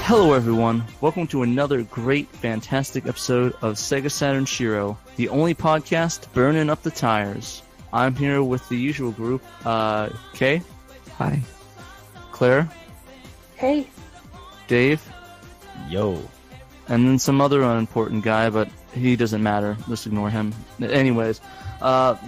Hello everyone, welcome to another great, fantastic episode of SEGA SATURN SHIRO, the only podcast burning up the tires. I'm here with the usual group, Kay. Hi. Claire. Hey. Dave. Yo. And then some other unimportant guy, but he doesn't matter. Just ignore him. Anyways,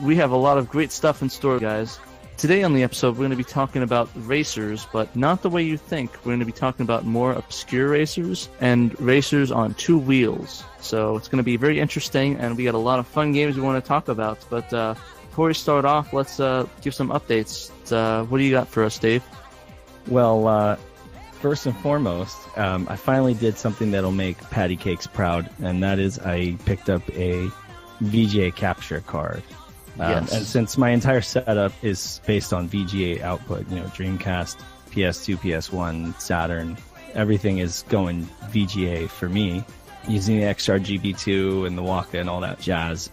we have a lot of great stuff in store, guys. Today on the episode, we're going to be talking about racers, but not the way you think. We're going to be talking about more obscure racers and racers on two wheels. So it's going to be very interesting, and we got a lot of fun games we want to talk about. But before we start off, let's give some updates. What do you got for us, Dave? Well, first and foremost, I finally did something that'll make Patty Cakes proud, and that is I picked up a VGA capture card. Yes. And since my entire setup is based on VGA output, Dreamcast, PS2, PS1, Saturn, everything is going VGA for me, using the XRGB2 and the Waka and all that jazz.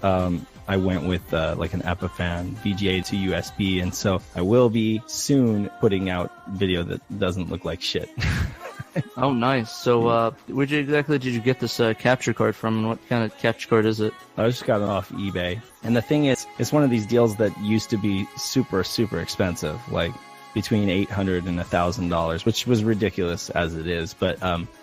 I went with like an Epiphan VGA to USB, and so I will be soon putting out video that doesn't look like shit. Oh, nice. So, where exactly did you get this capture card from, and what kind of capture card is it? I just got it off eBay. And the thing is, it's one of these deals that used to be super, super expensive, like between $800 and $1,000, which was ridiculous as it is. But,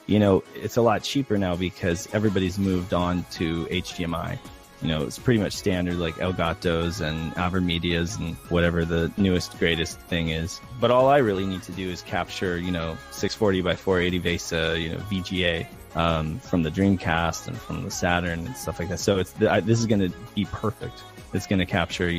it's a lot cheaper now because everybody's moved on to HDMI. It's pretty much standard like Elgato's and Avermedia's and whatever the newest, greatest thing is. But all I really need to do is capture, 640 by 480 VESA, VGA from the Dreamcast and from the Saturn and stuff like that. So this is going to be perfect. It's going to capture,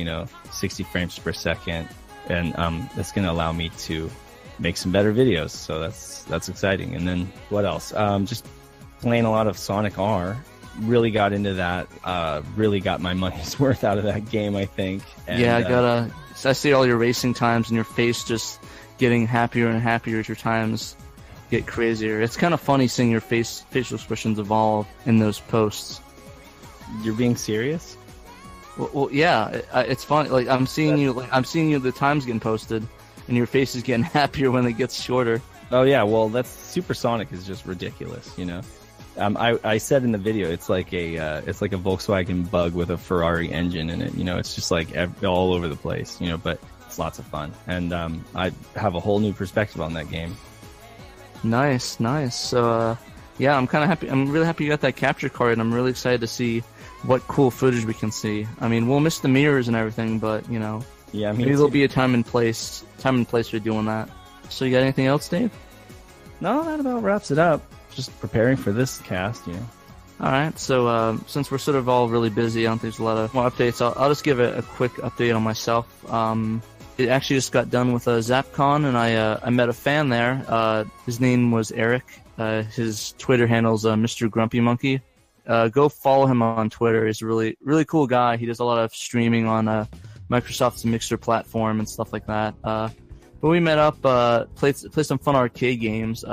60 frames per second, and that's going to allow me to make some better videos. So that's exciting. And then what else? Just playing a lot of Sonic R. Really got into that, really got my money's worth out of that game, I think. And, yeah, I see all your racing times and your face just getting happier and happier as your times get crazier. It's kind of funny seeing your facial expressions evolve in those posts. You're being serious? Well, yeah, it's funny. Like I'm seeing you, the times getting posted, and your face is getting happier when it gets shorter. Oh yeah, well that's Supersonic is just ridiculous, I said in the video it's like a Volkswagen Bug with a Ferrari engine in it. It's just like all over the place. But it's lots of fun, and I have a whole new perspective on that game. Nice. So yeah, I'm kind of happy. I'm really happy you got that capture card, and I'm really excited to see what cool footage we can see. I mean, we'll miss the mirrors and everything, but yeah, maybe there'll be a time and place for doing that. So you got anything else, Dave? No, that about wraps it up. Just preparing for this cast, Alright, so since we're sort of all really busy, I don't think there's a lot of more updates. I'll just give a quick update on myself. It actually just got done with ZapCon, and I met a fan there. His name was Eric. His Twitter handle's Mr. Grumpy Monkey. Go follow him on Twitter. He's a really, really cool guy. He does a lot of streaming on Microsoft's Mixer platform and stuff like that. But we met up, played some fun arcade games.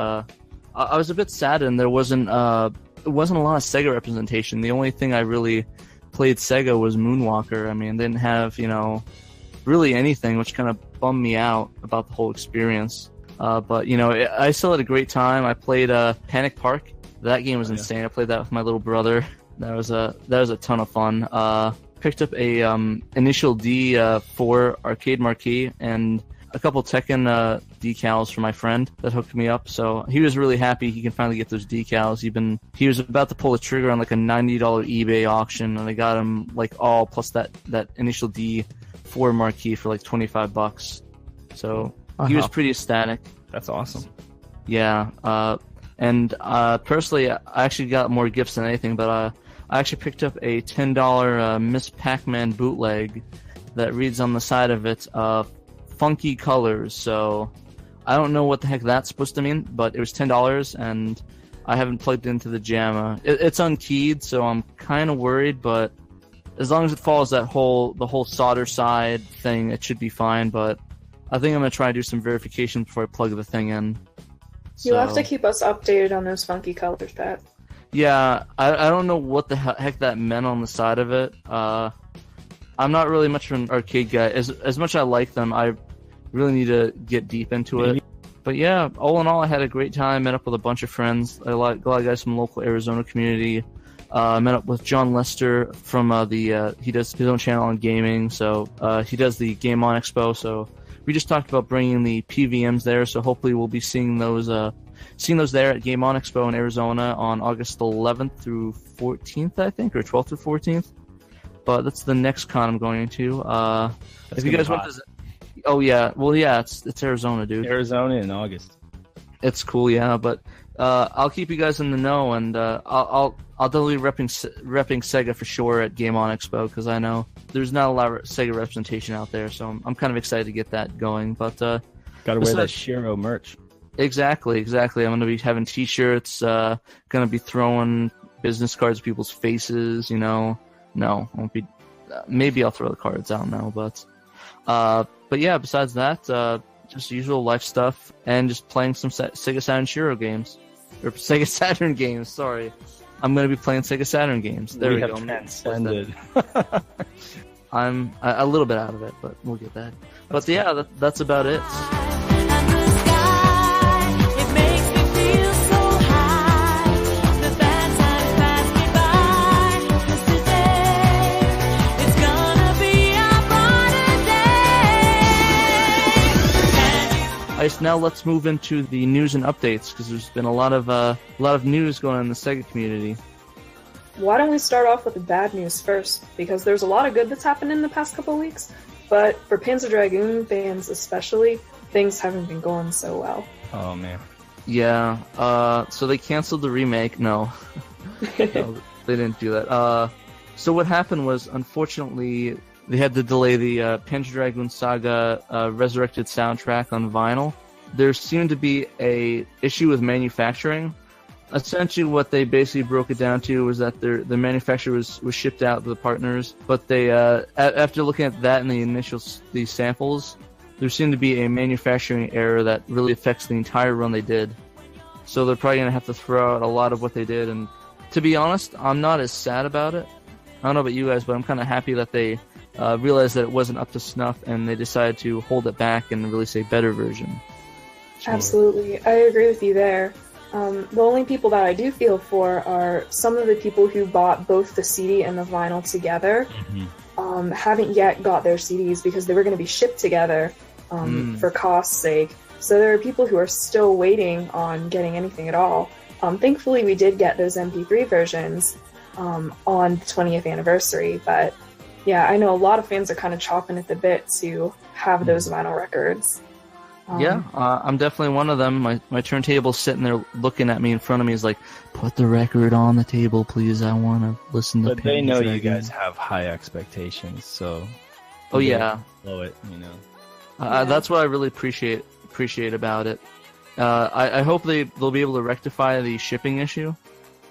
I was a bit sad, and there wasn't a lot of Sega representation. The only thing I really played Sega was Moonwalker. I mean, they didn't have, really anything, which kind of bummed me out about the whole experience. But, I still had a great time. I played Panic Park. That game was insane. I played that with my little brother. That was a ton of fun. Picked up a Initial D for arcade marquee and a couple Tekken decals for my friend that hooked me up. So he was really happy he can finally get those decals. He was about to pull the trigger on like a $90 eBay auction, and I got him like all plus that Initial D 4 marquee for like $25. So he was pretty ecstatic. That's awesome. Yeah. And personally, I actually got more gifts than anything, but I actually picked up a $10 Miss Pac-Man bootleg that reads on the side of it, funky colors. So I don't know what the heck that's supposed to mean, but it was $10, and I haven't plugged into the JAMA. It's unkeyed, so I'm kind of worried, but as long as it follows the whole solder side thing, it should be fine. But I think I'm going to try and do some verification before I plug the thing in. You'll have to keep us updated on those funky colors, Pat. Yeah, I don't know what the heck that meant on the side of it. I'm not really much of an arcade guy. As much as I like them, I really need to get deep into it. But yeah, all in all, I had a great time. Met up with a bunch of friends. A lot of guys from the local Arizona community. Met up with John Lester from he does his own channel on gaming. So he does the Game On Expo. So we just talked about bringing the PVMs there. So hopefully we'll be seeing those there at Game On Expo in Arizona on August 11th through 14th, I think, or 12th through 14th. But that's the next con I'm going to. If you guys want to. Oh yeah, well yeah, it's Arizona, dude. Arizona in August. It's cool, yeah. But I'll keep you guys in the know, and I'll definitely repping Sega for sure at Game On Expo because I know there's not a lot of Sega representation out there, so I'm kind of excited to get that going. But gotta wear that SHIRO merch. Exactly. I'm gonna be having T-shirts. Gonna be throwing business cards at people's faces. You know, no, won't be. Maybe I'll throw the cards out now, but. But yeah, besides that, just usual life stuff and just playing some Sega Saturn SHIRO games. Or Sega Saturn games, sorry. I'm going to be playing Sega Saturn games. There we go. Transcended. I'm a little bit out of it, but we'll get that. But yeah, that's about it. Now let's move into the news and updates because there's been a lot of news going on in the Sega community. Why don't we start off with the bad news first? Because there's a lot of good that's happened in the past couple of weeks, but for Panzer Dragoon fans especially, things haven't been going so well. Oh man. Yeah. So they canceled the remake. No, no they didn't do that. So what happened was, unfortunately, they had to delay the Panzer Dragoon Saga Resurrected soundtrack on vinyl. There seemed to be a issue with manufacturing. Essentially, what they basically broke it down to was that the manufacturer was shipped out to the partners, but they after looking at that and the samples, there seemed to be a manufacturing error that really affects the entire run they did. So they're probably gonna have to throw out a lot of what they did. And to be honest, I'm not as sad about it. I don't know about you guys, but I'm kind of happy that they realized that it wasn't up to snuff and they decided to hold it back and release a better version. Sure. Absolutely. I agree with you there. The only people that I do feel for are some of the people who bought both the CD and the vinyl together. Mm-hmm. Haven't yet got their CDs because they were going to be shipped together for cost's sake. So there are people who are still waiting on getting anything at all. Thankfully, we did get those MP3 versions on the 20th anniversary, but yeah, I know a lot of fans are kind of chopping at the bit to have those vinyl records. I'm definitely one of them. My turntable's sitting there looking at me in front of me. Is like, put the record on the table, please. I want to listen to. But they know you guys have high expectations, so. Oh yeah. Blow it, you know. That's what I really appreciate about it. I hope they'll be able to rectify the shipping issue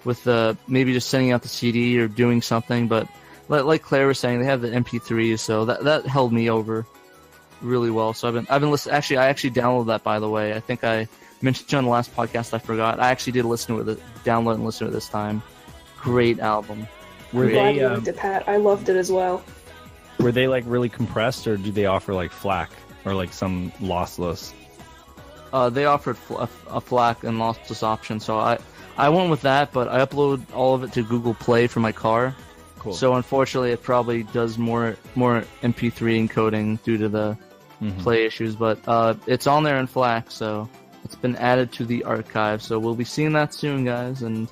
with maybe just sending out the CD or doing something. But like Claire was saying, they have the MP3s, so that held me over really well. So I've been listening. Actually, I actually downloaded that, by the way. I think I mentioned on the last podcast. I forgot. I actually did listen to it, download and listen to it this time. Great album. I'm glad you liked it, Pat. I loved it as well. Were they like really compressed, or did they offer like FLAC or like some lossless? They offered a FLAC and lossless option, so I went with that. But I upload all of it to Google Play for my car. Cool. So unfortunately, it probably does more MP3 encoding due to the Play issues. But it's on there in FLAC, so it's been added to the archive. So we'll be seeing that soon, guys. And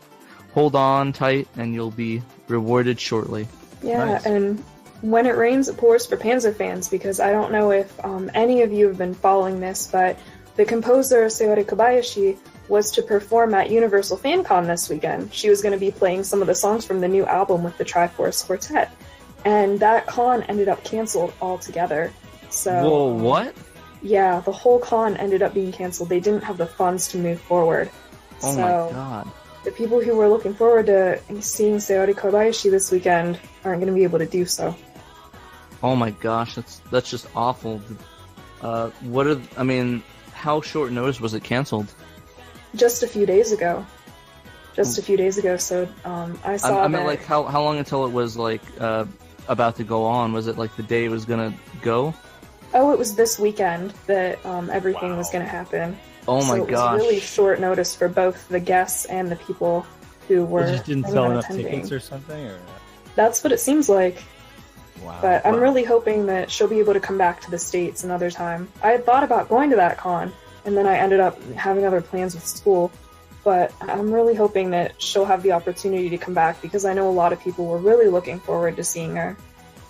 hold on tight, and you'll be rewarded shortly. Yeah, nice. And when it rains, it pours for Panzer fans, because I don't know if any of you have been following this, but the composer Sayori Kobayashi was to perform at Universal FanCon this weekend. She was going to be playing some of the songs from the new album with the Triforce Quartet, and that con ended up canceled altogether. So, whoa, what? Yeah, the whole con ended up being canceled. They didn't have the funds to move forward. Oh so, my god. The people who were looking forward to seeing Sayori Kobayashi this weekend aren't going to be able to do so. Oh my gosh, that's just awful. How short notice was it canceled? Just a few days ago. So I saw I meant, like, how long until it was, like, about to go on? Was it, like, the day it was going to go? Oh, it was this weekend that everything was going to happen. Oh my so it gosh. was really short notice for both the guests and the people who were They just didn't planning sell on enough attending. tickets or something, or That's what it seems like. wow. But I'm really hoping that she'll be able to come back to the States another time. I had thought about going to that con, and then I ended up having other plans with school. But I'm really hoping that she'll have the opportunity to come back, because I know a lot of people were really looking forward to seeing her.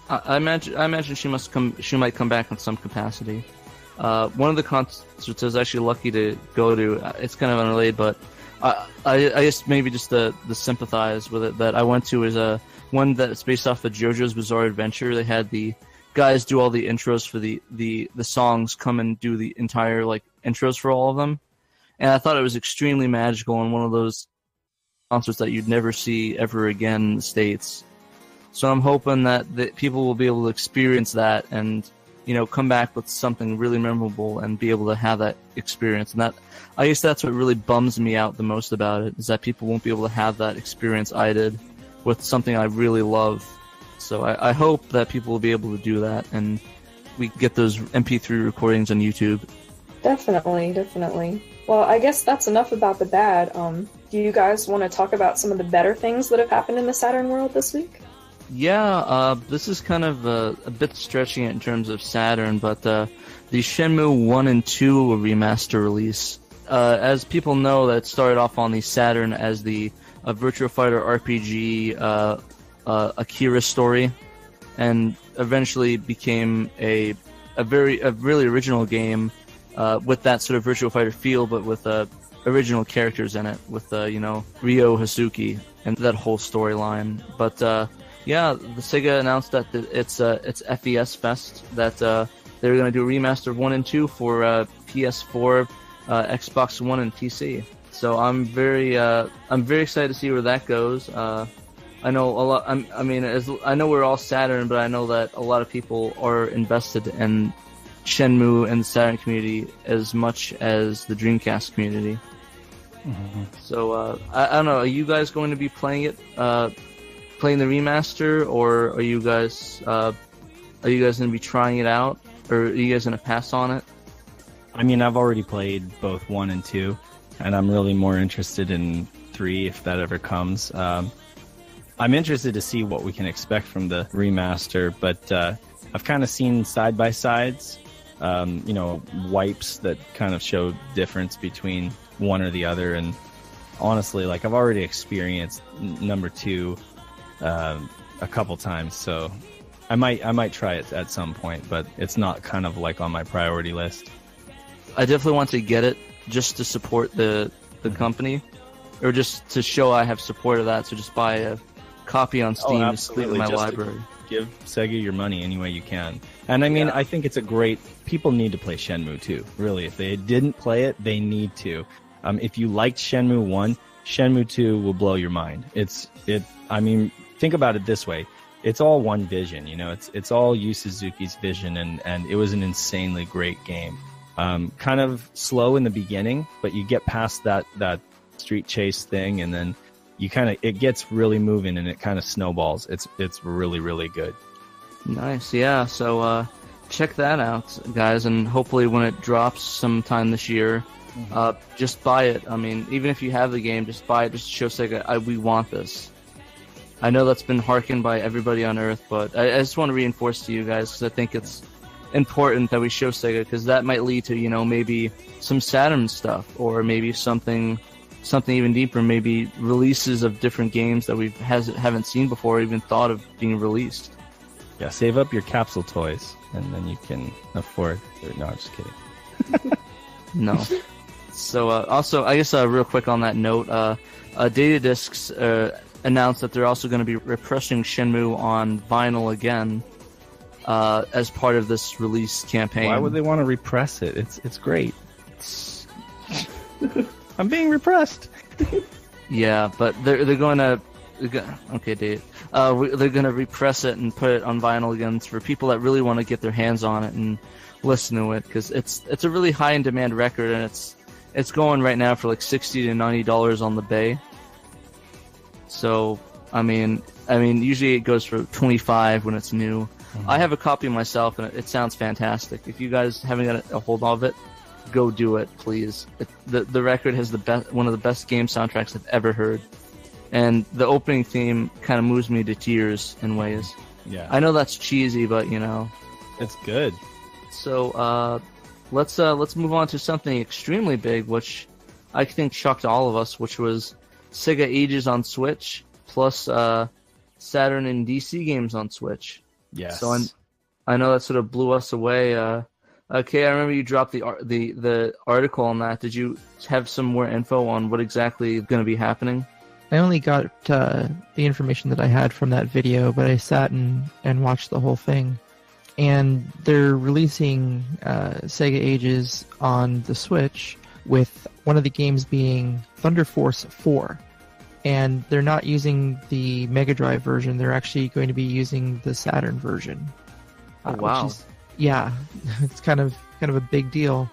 I imagine she must come. She might come back in some capacity. One of the concerts I was actually lucky to go to. It's kind of unrelated, but I guess maybe just the sympathize with it that I went to is one that's based off of JoJo's Bizarre Adventure. They had the guys do all the intros for the songs, come and do the entire like intros for all of them, and I thought it was extremely magical and one of those concerts that you'd never see ever again in the States. So I'm hoping that people will be able to experience that and, you know, come back with something really memorable and be able to have that experience. And that, I guess that's what really bums me out the most about it, is that people won't be able to have that experience I did with something I really love. So I hope that people will be able to do that and we get those MP3 recordings on YouTube. Definitely. Well, I guess that's enough about the bad. Do you guys want to talk about some of the better things that have happened in the Saturn world this week? Yeah, this is kind of a bit stretching it in terms of Saturn, but the Shenmue 1 and 2 remaster release. As people know, that started off on the Saturn as the Virtua Fighter RPG Akira story, and eventually became a really original game with that sort of Virtua Fighter feel, but with original characters in it, with Ryo Hazuki and that whole storyline. But yeah, the Sega announced that it's FES Fest, that they're going to do a remaster of 1 and 2 for PS4, Xbox One, and PC. So I'm very excited to see where that goes. I know a lot. I know we're all Saturn, but I know that a lot of people are invested in Shenmue and the Saturn community as much as the Dreamcast community. Mm-hmm. So I don't know. Are you guys going to be playing it? Playing the remaster, or are you guys going to be trying it out, or are you guys going to pass on it? I mean, I've already played both 1 and 2, and I'm really more interested in 3 if that ever comes. I'm interested to see what we can expect from the remaster, but I've kind of seen side-by-sides, wipes that kind of show difference between one or the other, and honestly, like, I've already experienced number 2 a couple times, so I might try it at some point, but it's not kind of like on my priority list. I definitely want to get it just to support the company, or just to show I have support of that. So just buy a copy on Steam to sleep in my library. Give Sega your money any way you can. And I mean, I think it's a great. People need to play Shenmue 2. Really, if they didn't play it, they need to. If you liked Shenmue 1, Shenmue 2 will blow your mind. I mean, think about it this way. It's all one vision, it's all Yu Suzuki's vision, and it was an insanely great game. Kind of slow in the beginning, but you get past that street chase thing, and then it gets really moving, and it kind of snowballs. It's really, really good. Nice, yeah. So check that out, guys, and hopefully when it drops sometime this year, just buy it. I mean, even if you have the game, just buy it. Just to show Sega, we want this. I know that's been hearkened by everybody on Earth, but I just want to reinforce to you guys, because I think it's important that we show Sega, because that might lead to, maybe some Saturn stuff, or maybe something even deeper, maybe releases of different games that we haven't seen before, or even thought of being released. Yeah, save up your capsule toys, and then you can afford. No, I'm just kidding. No. So also, I guess real quick on that note, Data Discs announced that they're also going to be repressing Shenmue on vinyl again as part of this release campaign. Why would they want to repress it? It's great. I'm being repressed. Yeah, but they're going to. Okay, Dave. They're going to repress it and put it on vinyl again for people that really want to get their hands on it and listen to it, because it's a really high in demand record, and it's going right now for like $60 to $90 on the Bay. So I mean, usually it goes for $25 when it's new. I have a copy myself, and it sounds fantastic. If you guys haven't got a hold of it, go do it, please. The record has one of the best game soundtracks I've ever heard, and the opening theme kind of moves me to tears in ways. Yeah, I know that's cheesy, but it's good. So let's move on to something extremely big, which I think shocked all of us, which was Sega Ages on Switch plus Saturn and DC games on Switch. Yes. So I know that sort of blew us away. Okay, I remember you dropped the article on that. Did you have some more info on what exactly is going to be happening? I only got the information that I had from that video, but I sat and watched the whole thing. And they're releasing Sega Ages on the Switch, with one of the games being Thunder Force 4. And they're not using the Mega Drive version, they're actually going to be using the Saturn version. Oh, wow. Yeah, it's kind of a big deal.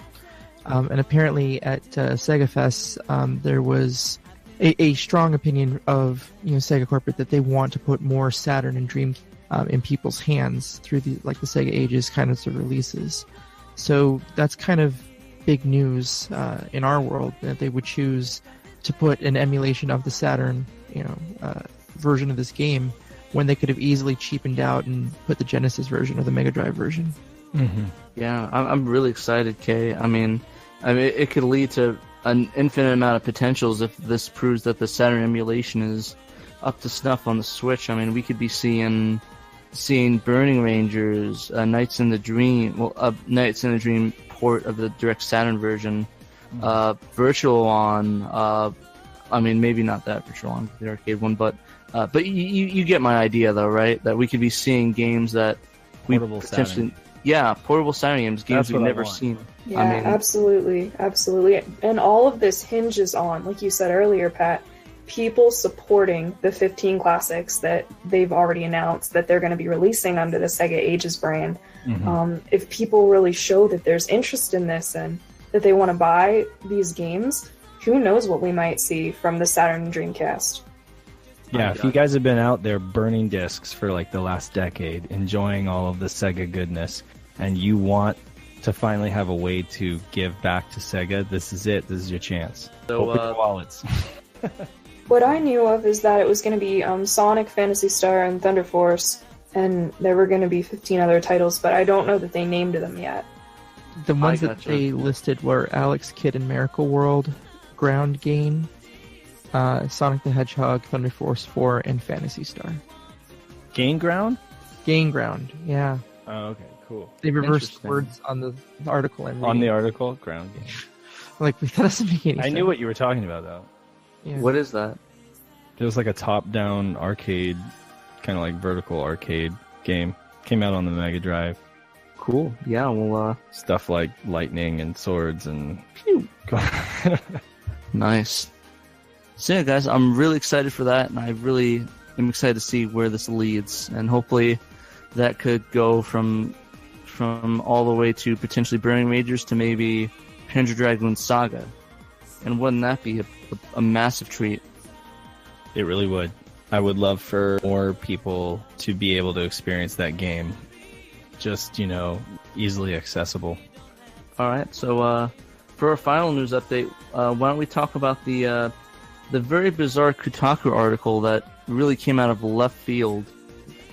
And apparently at Sega Fest, there was a strong opinion of Sega corporate that they want to put more Saturn and Dream in people's hands through the Sega Ages kind of releases. So that's kind of big news in our world, that they would choose to put an emulation of the Saturn version of this game when they could have easily cheapened out and put the Genesis version or the Mega Drive version. Mm-hmm. Yeah, I'm really excited, Kay. I mean, it could lead to an infinite amount of potentials if this proves that the Saturn emulation is up to snuff on the Switch. I mean, we could be seeing Burning Rangers, Nights in the Dream, Nights in the Dream port of the direct Saturn version, Virtual On. I mean, maybe not that Virtual On, the arcade one, but you get my idea, though, right? That we could be seeing games that we potentially. Saturn. Yeah, portable Saturn games we've never seen. Yeah, I mean, absolutely. And all of this hinges on, like you said earlier, Pat, people supporting the 15 classics that they've already announced that they're going to be releasing under the Sega Ages brand. Mm-hmm. If people really show that there's interest in this and that they want to buy these games, who knows what we might see from the Saturn and Dreamcast. Yeah, if you guys have been out there burning discs for the last decade, enjoying all of the Sega goodness, and you want to finally have a way to give back to Sega, this is it. This is your chance. So, open your wallets. What I knew of is that it was going to be Sonic, Phantasy Star, and Thunder Force, and there were going to be 15 other titles, but I don't know that they named them yet. The ones that they listed were Alex Kidd in Miracle World, Ground Game, Sonic the Hedgehog, Thunder Force 4, and Phantasy Star. Gain Ground? Gain Ground, yeah. Oh, okay, cool. They reversed words on the article I'm reading. On the article? Ground Game. That doesn't make any sense. I knew what you were talking about, though. Yeah. what is that? It was like a top-down arcade, kind of vertical arcade game. Came out on the Mega Drive. Cool. Yeah, well, Stuff like lightning and swords and... nice. So yeah, guys, I'm really excited for that, and I really am excited to see where this leads, and hopefully that could go from all the way to potentially Burning Rangers to maybe Panzer Dragoon Saga. And wouldn't that be a massive treat? It really would. I would love for more people to be able to experience that game. Just, easily accessible. All right, so for our final news update, why don't we talk about the very bizarre Kotaku article that really came out of left field,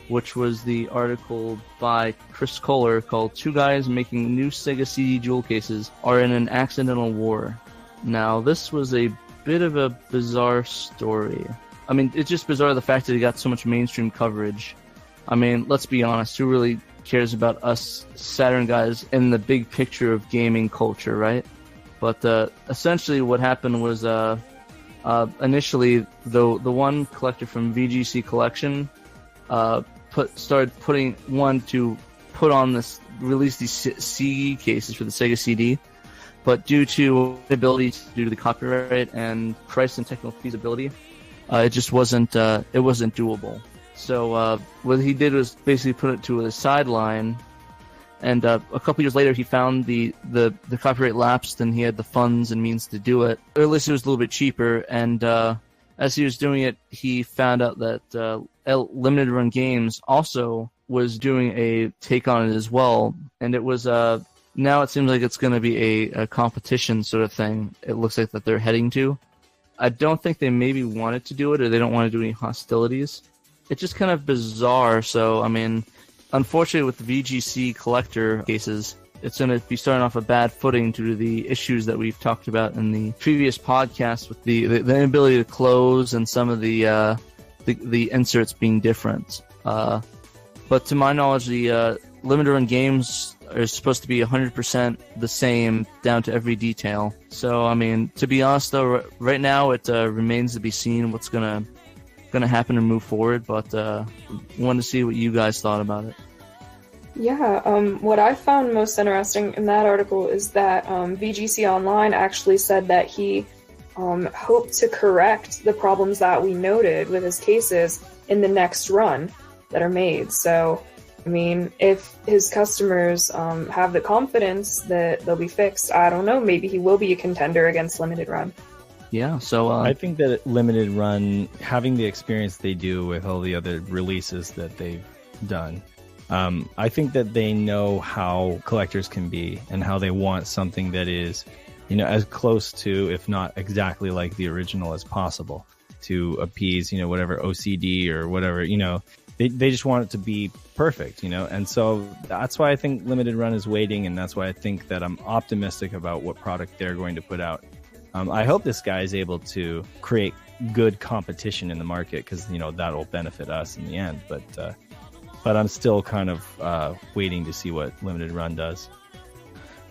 which was the article by Chris Kohler called "Two Guys Making New Sega CD Jewel Cases Are in an Accidental War." Now, this was a bit of a bizarre story. I mean, it's just bizarre the fact that it got so much mainstream coverage. I mean, let's be honest, who really cares about us Saturn guys in the big picture of gaming culture, right? But essentially what happened was initially the one collector from VGC Collection started release these CD cases for the Sega CD, but due to the copyright and price and technical feasibility, it just wasn't doable. So what he did was basically put it to a sideline, and a couple years later he found the copyright lapsed, and he had the funds and means to do it. Or at least it was a little bit cheaper, and as he was doing it, he found out that Limited Run Games also was doing a take on it as well, and it was now it seems like it's going to be a competition sort of thing. It looks like that they're heading to. I don't think they maybe wanted to do it, or they don't want to do any hostilities. It's just kind of bizarre. So, I mean, unfortunately with the VGC collector cases, it's going to be starting off a bad footing due to the issues that we've talked about in the previous podcast with the inability to close and some of the inserts being different. But to my knowledge, the limited run games are supposed to be 100% the same down to every detail. So, I mean, to be honest though, right now it remains to be seen what's gonna happen and move forward. But wanted to see what you guys thought about it. Yeah, what I found most interesting in that article is that VGC Online actually said that he hoped to correct the problems that we noted with his cases in the next run that are made. So, I mean, if his customers have the confidence that they'll be fixed, I don't know, maybe he will be a contender against Limited Run. Yeah, so I think that Limited Run, having the experience they do with all the other releases that they've done, I think that they know how collectors can be and how they want something that is, as close to, if not exactly like the original as possible, to appease, whatever OCD or whatever, they just want it to be perfect, and so that's why I think Limited Run is waiting, and that's why I think that I'm optimistic about what product they're going to put out. I hope this guy is able to create good competition in the market, because that'll benefit us in the end. But I'm still kind of waiting to see what Limited Run does.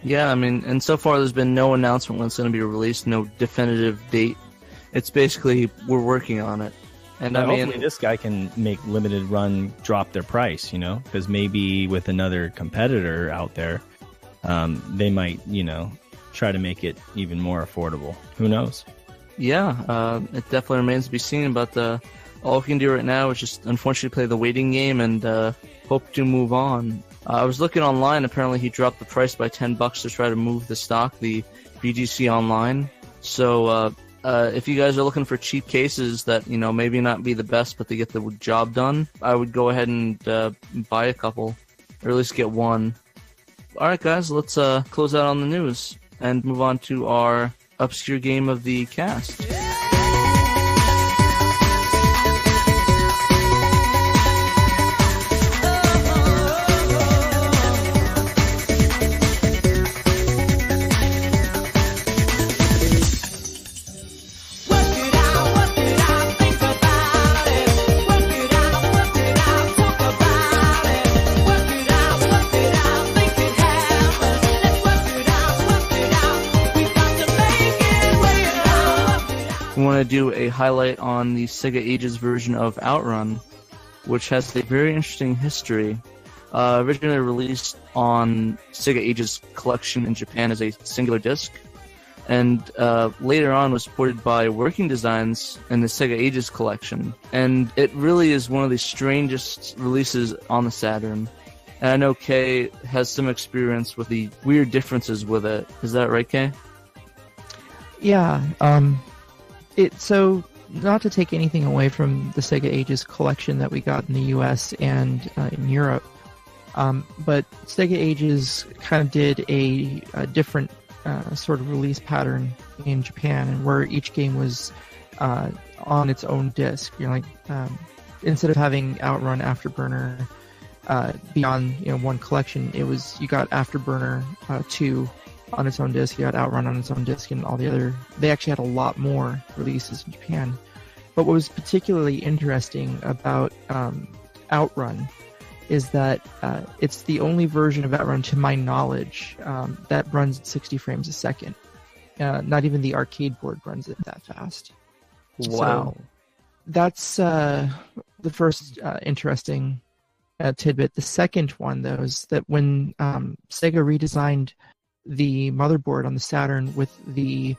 Yeah, I mean, and so far there's been no announcement when it's going to be released, no definitive date. It's basically we're working on it. And I mean, hopefully this guy can make Limited Run drop their price, because maybe with another competitor out there, they might, try to make it even more affordable. Who knows? Yeah, it definitely remains to be seen, but all we can do right now is just unfortunately play the waiting game and hope to move on. I was looking online, apparently he dropped the price by $10 to try to move the stock, the VGC Online. So if you guys are looking for cheap cases that, maybe not be the best, but they get the job done, I would go ahead and buy a couple, or at least get one. Alright guys, let's close out on the news and move on to our obscure game of the cast. We want to do a highlight on the Sega Ages version of Outrun, which has a very interesting history. Originally released on Sega Ages Collection in Japan as a singular disc, and later on was ported by Working Designs in the Sega Ages Collection. And it really is one of the strangest releases on the Saturn. And I know Kay has some experience with the weird differences with it. Is that right, Kay? Yeah, so not to take anything away from the Sega Ages collection that we got in the US and in Europe, but Sega Ages kind of did a different sort of release pattern in Japan, and where each game was on its own disc. Instead of having Outrun, Afterburner be on one collection, it was you got Afterburner 2 on its own disc, you had Outrun on its own disc, and all the other. They actually had a lot more releases in Japan. But what was particularly interesting about Outrun is that it's the only version of Outrun, to my knowledge, that runs at 60 frames a second. Not even the arcade board runs it that fast. Wow. So that's the first interesting tidbit. The second one, though, is that when Sega redesigned the motherboard on the Saturn with the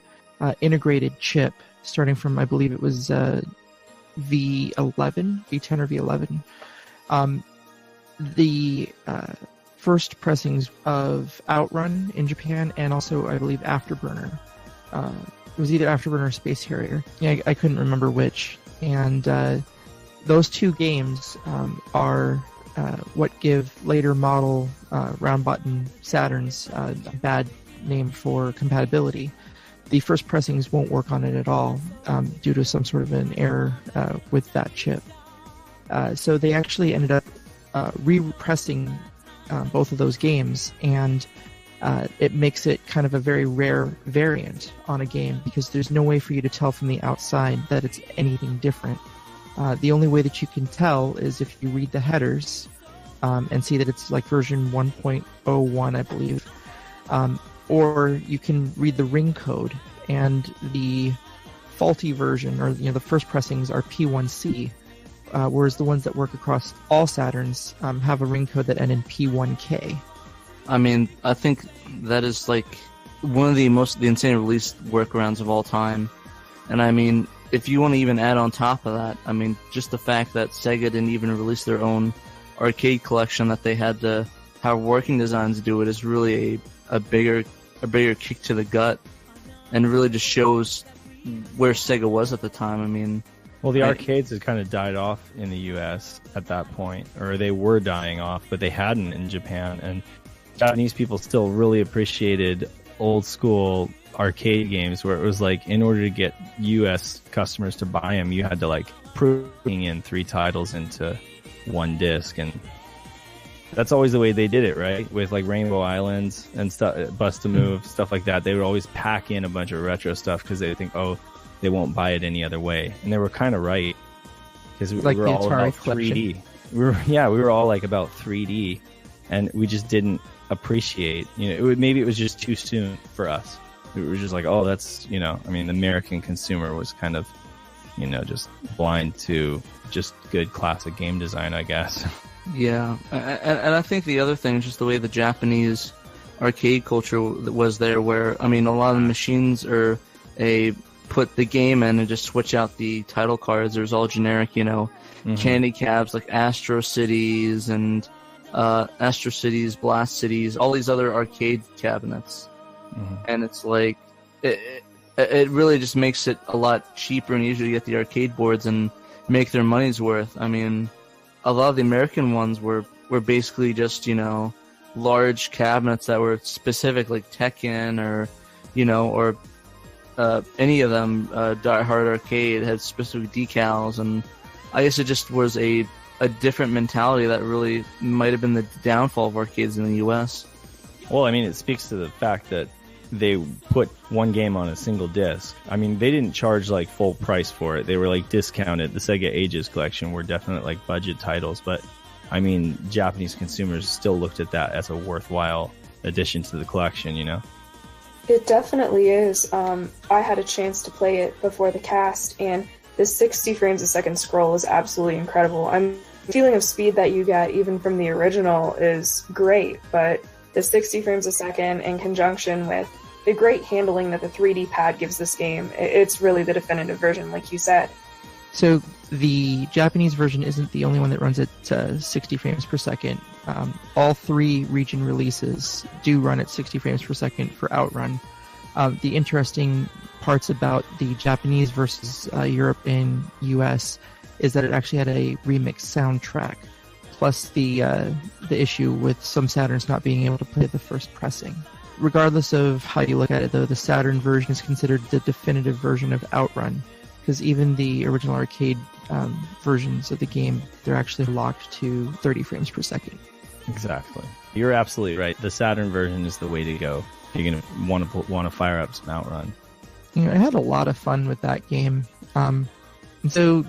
integrated chip, starting from, I believe it was V10 or V11, the first pressings of Outrun in Japan, and also I believe Afterburner. It was either Afterburner or Space Harrier. Yeah, I couldn't remember which. And those two games are what give later model round button Saturns a bad name for compatibility. The first pressings won't work on it at all due to some sort of an error with that chip. So they actually ended up re-pressing both of those games, and it makes it kind of a very rare variant on a game because there's no way for you to tell from the outside that it's anything different. The only way that you can tell is if you read the headers and see that it's like version 1.01, I believe. Or you can read the ring code, and the faulty version, or the first pressings, are P1C, whereas the ones that work across all Saturns have a ring code that end in P1K. I mean, I think that is like one of the insane release workarounds of all time. And I mean, if you want to even add on top of that, I mean, just the fact that Sega didn't even release their own arcade collection, that they had to have working designs do it, is really a bigger kick to the gut, and really just shows where Sega was at the time. I mean, well, the arcades had kind of died off in the U.S. at that point, or they were dying off, but they hadn't in Japan. And Japanese people still really appreciated old school arcade games, where it was like, in order to get U.S. customers to buy them, you had to like putting in 3 titles into one disc, and that's always the way they did it, right? With like Rainbow Islands and stuff, Bust a Move, stuff like that. They would always pack in a bunch of retro stuff because they think, oh, they won't buy it any other way. And they were kind of right, because we were all about 3D. We were all like about 3D, and we just didn't appreciate. Maybe it was just too soon for us. We were just like, oh, that's I mean, the American consumer was kind of just blind to just good classic game design, I guess. Yeah, and I think the other thing is just the way the Japanese arcade culture was there, where, I mean, a lot of the machines put the game in and just switch out the title cards. There's all generic, candy cabs like Astro Cities and Astro Cities, Blast Cities, all these other arcade cabinets. Mm-hmm. And it's like, it really just makes it a lot cheaper and easier to get the arcade boards and make their money's worth. I mean, a lot of the American ones were basically just, large cabinets that were specific, like Tekken or any of them, Die Hard Arcade had specific decals, and I guess it just was a different mentality that really might have been the downfall of arcades in the U.S. Well, I mean, it speaks to the fact that they put one game on a single disc. I mean, they didn't charge like full price for it. They were like discounted. The Sega Ages collection were definite like budget titles, but I mean, Japanese consumers still looked at that as a worthwhile addition to the collection, It definitely is. I had a chance to play it before the cast, and the 60 frames a second scroll is absolutely incredible. The feeling of speed that you get even from the original is great, but the 60 frames a second in conjunction with the great handling that the 3D pad gives this game, it's really the definitive version, like you said. So the Japanese version isn't the only one that runs at 60 frames per second. All 3 region releases do run at 60 frames per second for Outrun. The interesting parts about the Japanese versus Europe and US is that it actually had a remixed soundtrack, plus the issue with some Saturns not being able to play the first pressing. Regardless of how you look at it, though, the Saturn version is considered the definitive version of Outrun, because even the original arcade versions of the game, they're actually locked to 30 frames per second. Exactly. You're absolutely right. The Saturn version is the way to go. You're going to want to fire up some Outrun. I had a lot of fun with that game. And so,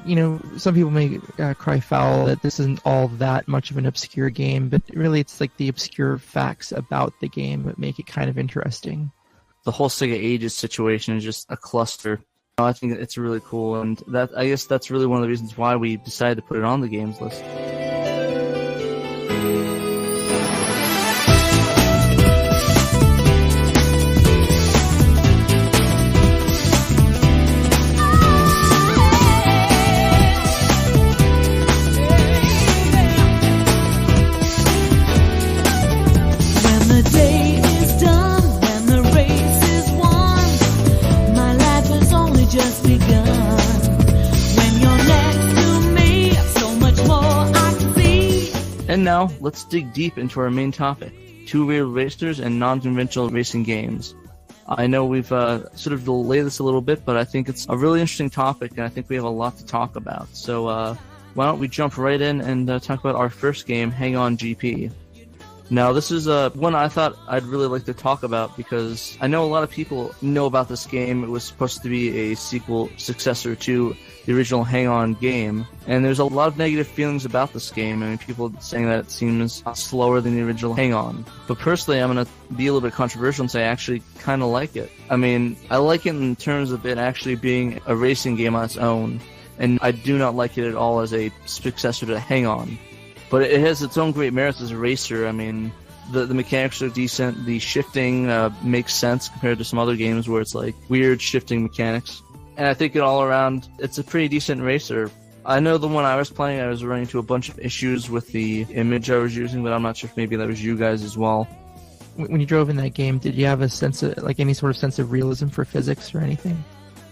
some people may cry foul that this isn't all that much of an obscure game, but really it's like the obscure facts about the game that make it kind of interesting. The whole Sega Ages situation is just a cluster. I think it's really cool, and I guess that's really one of the reasons why we decided to put it on the games list. And now, let's dig deep into our main topic, two-wheeled racers and non-conventional racing games. I know we've sort of delayed this a little bit, but I think it's a really interesting topic, and I think we have a lot to talk about. So why don't we jump right in and talk about our first game, Hang On GP. Now, this is one I thought I'd really like to talk about because I know a lot of people know about this game. It was supposed to be a successor to the original Hang On game, and there's a lot of negative feelings about this game. I mean, people saying that it seems slower than the original Hang On. But personally, I'm going to be a little bit controversial and say I actually kind of like it. I mean, I like it in terms of it actually being a racing game on its own, and I do not like it at all as a successor to Hang On. But it has its own great merits as a racer. I mean, the mechanics are decent. The shifting makes sense compared to some other games where it's like weird shifting mechanics. And I think all around, it's a pretty decent racer. I know the one I was playing, I was running into a bunch of issues with the image I was using, but I'm not sure if maybe that was you guys as well. When you drove in that game, did you have a sense of, like, any sort of sense of realism for physics or anything?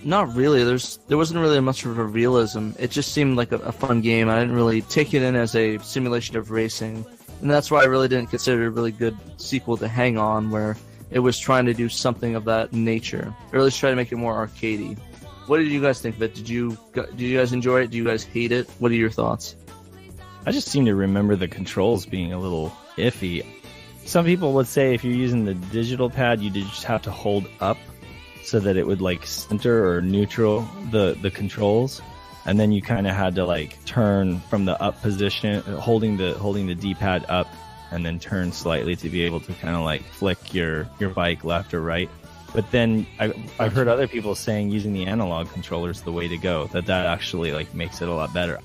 Not really. There wasn't really much of a realism. It just seemed like a fun game. I didn't really take it in as a simulation of racing. And that's why I really didn't consider it a really good sequel to Hang On, where it was trying to do something of that nature. Or at least try to make it more arcadey. What did you guys think of it? Did you guys enjoy it? Do you guys hate it? What are your thoughts? I just seem to remember the controls being a little iffy. Some people would say if you're using the digital pad, you just have to hold up so that it would like center or neutral the controls, and then you kind of had to like turn from the up position, holding the D-pad up, and then turn slightly to be able to kind of like flick your bike left or right. But then I've heard other people saying using the analog controller is the way to go. That actually like makes it a lot better.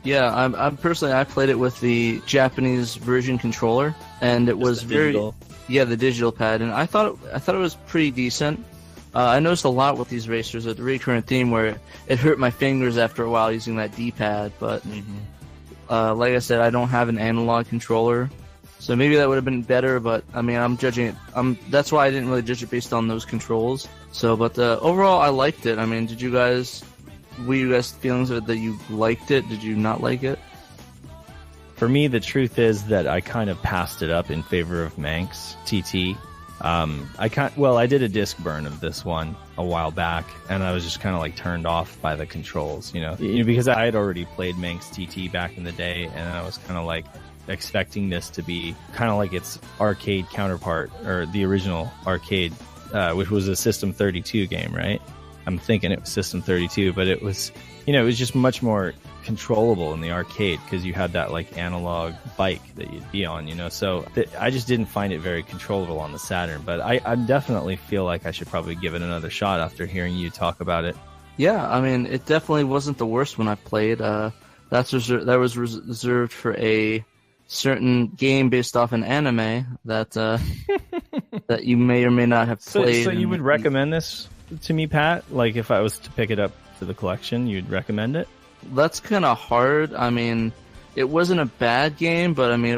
Yeah, I'm personally I played it with the Japanese version controller, and it was very the digital pad, and I thought it was pretty decent. I noticed a lot with these racers a recurrent theme where it hurt my fingers after a while using that D-pad. But like I said, I don't have an analog controller. So maybe that would have been better, but I mean, I'm judging it. That's why I didn't really judge it based on those controls. So, but overall, I liked it. I mean, were you guys feelings of it that you liked it? Did you not like it? For me, the truth is that I kind of passed it up in favor of Manx TT. I did a disc burn of this one a while back, and I was just kind of like turned off by the controls, because I had already played Manx TT back in the day, and I was kind of like expecting this to be kind of like its arcade counterpart, or the original arcade, which was a System 32 game, right? I'm thinking it was System 32, but it was just much more controllable in the arcade because you had that like analog bike that you'd be on, so I just didn't find it very controllable on the Saturn. But I definitely feel like I should probably give it another shot after hearing you talk about it. Yeah, I mean, it definitely wasn't the worst one I played. That was reserved for a certain game based off an anime that that you may or may not have played. So you would recommend this to me, Pat? Like if I was to pick it up for the collection, you'd recommend it? That's kind of hard. I mean, it wasn't a bad game, but I mean,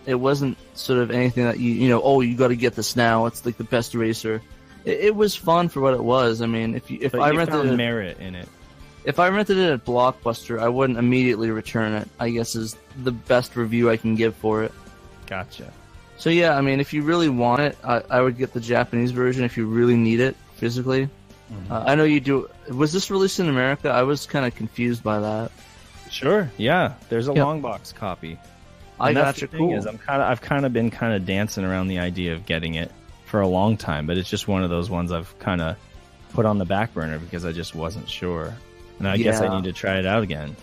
it wasn't sort of anything that you got to get this now. It's like the best racer. It was fun for what it was. I mean, if I rented it, merit in it. If I rented it at Blockbuster, I wouldn't immediately return it, I guess is the best review I can give for it. Gotcha. So yeah, I mean, if you really want it, I would get the Japanese version if you really need it physically. Mm-hmm. I know you do. Was this released in America? I was kind of confused by that. Sure, yeah. There's a long box copy. I gotcha. Cool. I've kind of been dancing around the idea of getting it for a long time, but it's just one of those ones I've kind of put on the back burner because I just wasn't sure. And I guess I need to try it out again.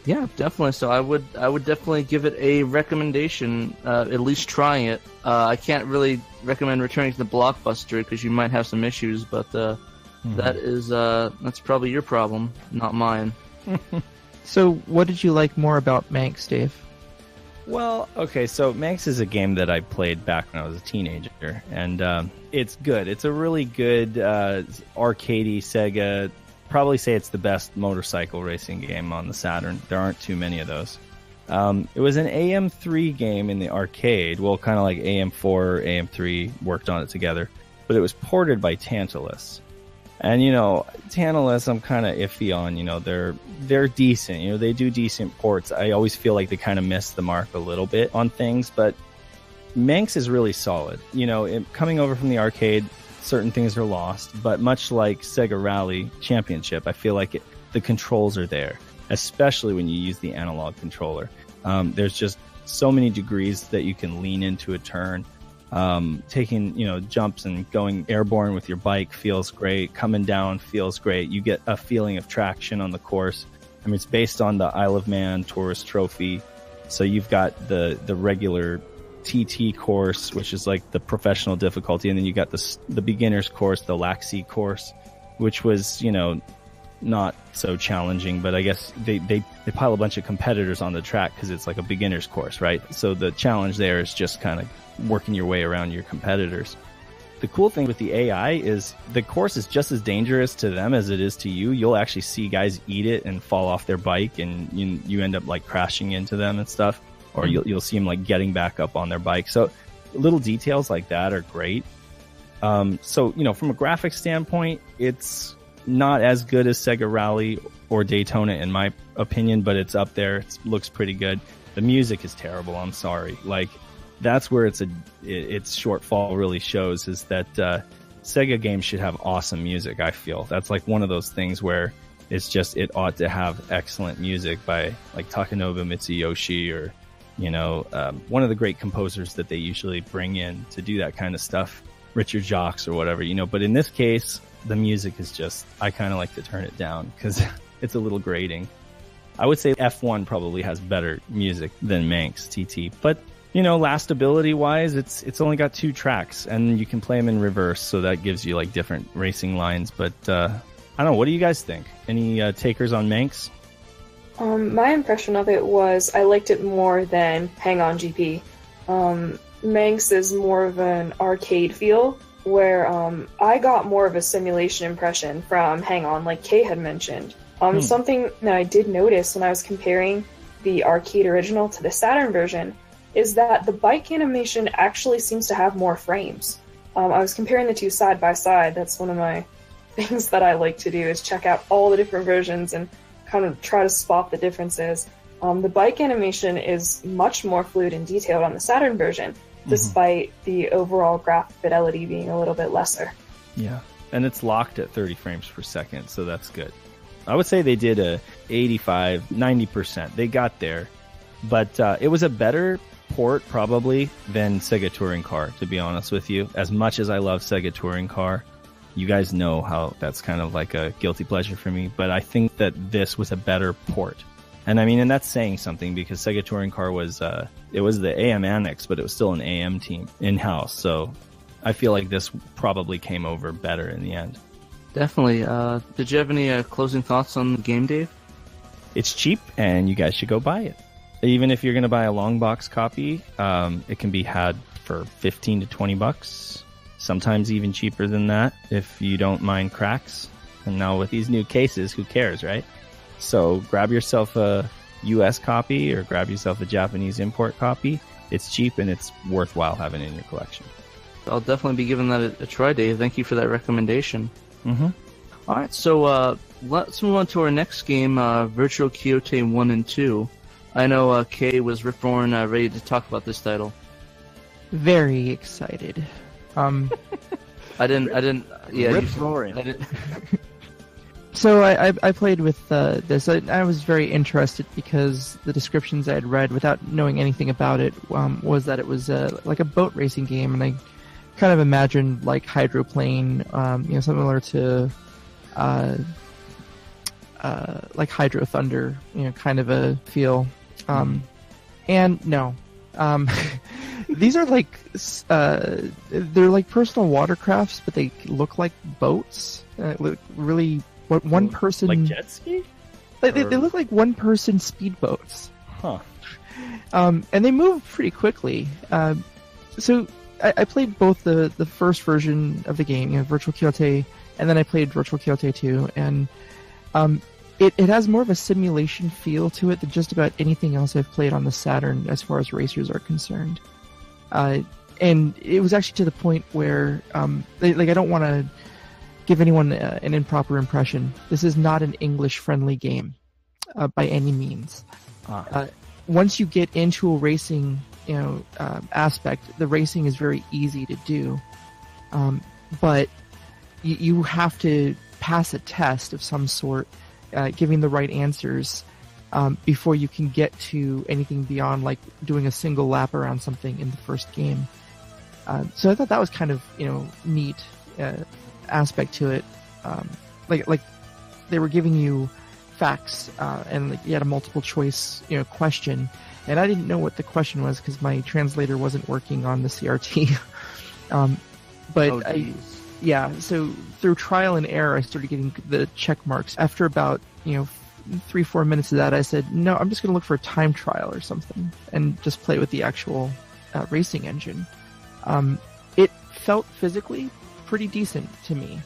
Yeah, definitely. So I would definitely give it a recommendation, at least trying it. I can't really recommend returning to the Blockbuster because you might have some issues, but that's probably your problem, not mine. So what did you like more about Manx, Dave? Well, okay, so Manx is a game that I played back when I was a teenager, and it's good. It's a really good arcadey Sega. Probably say it's the best motorcycle racing game on the Saturn. There aren't too many of those. It was an AM3 game in the arcade. Well, kind of like AM4, AM3 worked on it together. But it was ported by Tantalus. And, Tantalus, I'm kind of iffy on. They're decent. They do decent ports. I always feel like they kind of miss the mark a little bit on things, but Manx is really solid. Coming over from the arcade, certain things are lost, but much like Sega Rally Championship, I feel like the controls are there, especially when you use the analog controller. There's just so many degrees that you can lean into a turn. Taking jumps and going airborne with your bike feels great. Coming down feels great. You get a feeling of traction on the course. I mean, it's based on the Isle of Man Tourist Trophy, so you've got the regular TT course, which is like the professional difficulty, and then you got the beginner's course, the Laxi course, which was not so challenging, but I guess they pile a bunch of competitors on the track because it's like a beginner's course, right? So the challenge there is just kind of working your way around your competitors. The cool thing with the AI is the course is just as dangerous to them as it is to you. You'll actually see guys eat it and fall off their bike, and you end up like crashing into them and stuff, or you'll see them like getting back up on their bike. So little details like that are great. So from a graphics standpoint, it's not as good as Sega Rally or Daytona in my opinion, but it's up there. It looks pretty good. The music is terrible. I'm sorry. Like, that's where its shortfall really shows, is that Sega games should have awesome music. I feel that's like one of those things where it ought to have excellent music by like Takanobu Mitsuyoshi or one of the great composers that they usually bring in to do that kind of stuff, Richard Jacques or whatever. But in this case, the music is just, I kind of like to turn it down because it's a little grating. I would say F1 probably has better music than Manx TT, but lastability wise, it's only got 2 tracks and you can play them in reverse, so that gives you like different racing lines. But I don't know, what do you guys think? Any takers on Manx? My impression of it was I liked it more than Hang On GP. Manx is more of an arcade feel, where I got more of a simulation impression from Hang On, like Kay had mentioned. Something that I did notice when I was comparing the arcade original to the Saturn version is that the bike animation actually seems to have more frames. I was comparing the two side by side. That's one of my things that I like to do, is check out all the different versions and kind of try to spot the differences. The bike animation is much more fluid and detailed on the Saturn version, despite the overall graphic fidelity being a little bit lesser. Yeah, and it's locked at 30 frames per second, so that's good. I would say they did a 85, 90%. They got there, but it was a better port probably than Sega Touring Car, to be honest with you. As much as I love Sega Touring Car, you guys know how that's kind of like a guilty pleasure for me, but I think that this was a better port. And I mean, and that's saying something, because Sega Touring Car was it was the AM Annex, but it was still an AM team in-house, so I feel like this probably came over better in the end. Definitely. Did you have any closing thoughts on the game, Dave? It's cheap, and you guys should go buy it. Even if you're going to buy a long box copy, it can be had for $15 to $20. Sometimes even cheaper than that if you don't mind cracks. And now with these new cases, who cares, right? So grab yourself a US copy or grab yourself a Japanese import copy. It's cheap and it's worthwhile having in your collection. I'll definitely be giving that a try, Dave. Thank you for that recommendation. Mm-hmm. All right, so let's move on to our next game, Virtual Quixote 1 and 2. I know Kay was rip-roaring ready to talk about this title. Very excited. I didn't. Yeah, rip-roaring. I didn't. So I played with this. I was very interested because the descriptions I had read, without knowing anything about it, was that it was like a boat racing game, and I kind of imagined like hydroplane, similar to like Hydro Thunder, kind of a feel. And no, these are like they're like personal watercrafts, but they look like boats. Look really. What one person like jet ski? They look like one person speedboats. Huh. And they move pretty quickly. So I played both the first version of the game, Virtual Quixote, and then I played Virtual Quixote 2, and it has more of a simulation feel to it than just about anything else I've played on the Saturn as far as racers are concerned. And it was actually to the point where I don't want to give anyone an improper impression. This is not an English-friendly game by any means. Once you get into a racing, aspect, the racing is very easy to do, but you have to pass a test of some sort, giving the right answers before you can get to anything beyond like doing a single lap around something in the first game. So I thought that was kind of neat aspect to it. Like they were giving you facts and like, you had a multiple choice question, and I didn't know what the question was because my translator wasn't working on the CRT. So through trial and error, I started getting the check marks. After about 3-4 minutes of that, I said, no, I'm just going to look for a time trial or something and just play with the actual racing engine. It felt physically pretty decent to me.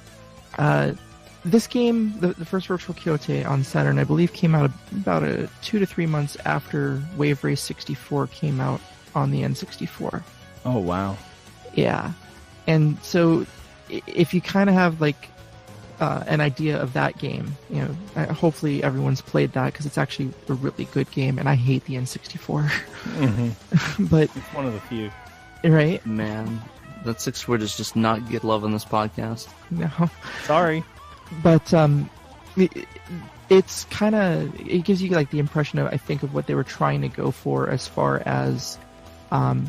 This game, the first Virtual Quixote on Saturn, I believe came out about 2 to 3 months after Wave Race 64 came out on the N64. Oh, wow. Yeah. And so if you kind of have like an idea of that game, hopefully everyone's played that because it's actually a really good game, and I hate the N64. Mm-hmm. But it's one of the few. Right? Man, that 6 does just not get love on this podcast. No. Sorry. But it's kind of, it gives you like the impression of, I think, of what they were trying to go for as far as the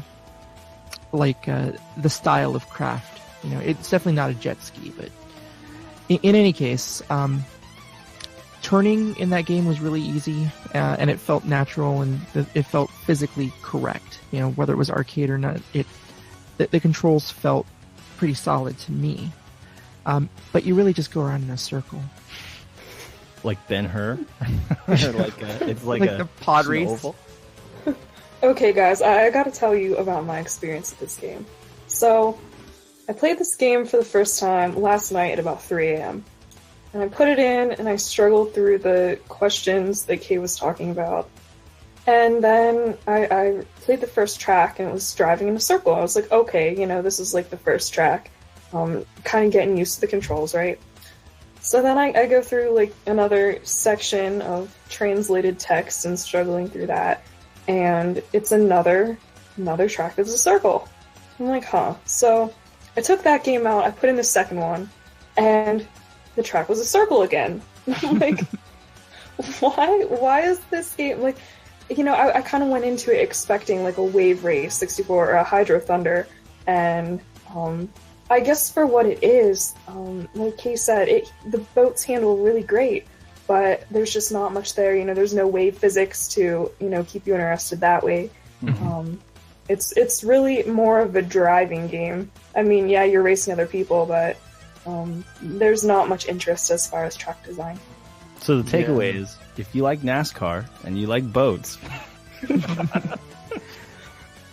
style of craft. It's definitely not a jet ski, but in any case, turning in that game was really easy, and it felt natural, and it felt physically correct. Whether it was arcade or not, the controls felt pretty solid to me. But you really just go around in a circle. Like Ben-Hur? It's like the pod race. Oval? Okay, guys, I gotta tell you about my experience with this game. So, I played this game for the first time last night at about 3 a.m. And I put it in, and I struggled through the questions that Kay was talking about. And then I played the first track, and it was driving in a circle. I was like, okay, this is like the first track. Kind of getting used to the controls, right? So then I go through like another section of translated text and struggling through that. And it's another track that's a circle. I'm like, huh. So I took that game out, I put in the second one, and the track was a circle again. I'm like, why is this game, like, I kind of went into it expecting like a Wave Race 64 or a Hydro Thunder, and I guess for what it is, like Kay said, the boats handle really great, but there's just not much there. There's no wave physics to, keep you interested that way. Mm-hmm. It's really more of a driving game. I mean, yeah, you're racing other people, but there's not much interest as far as track design. So the takeaway is, if you like NASCAR and you like boats...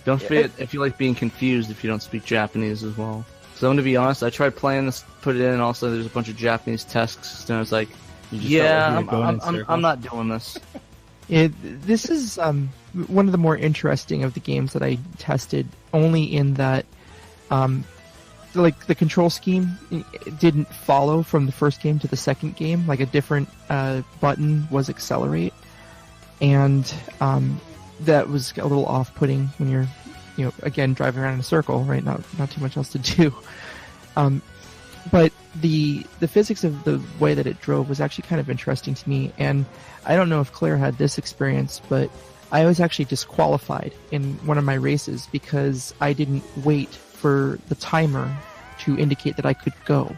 Don't forget, if you like being confused if you don't speak Japanese as well. So I'm going to be honest, I tried playing this, put it in, and also there's a bunch of Japanese tests, and I was like, I'm not doing this. This is one of the more interesting of the games that I tested, only in that the control scheme didn't follow from the first game to the second game. Like a different button was accelerate, and that was a little off-putting when you're again driving around in a circle, right? Not too much else to do. But the physics of the way that it drove was actually kind of interesting to me, and I don't know if Claire had this experience, but I was actually disqualified in one of my races because I didn't wait for the timer to indicate that I could go.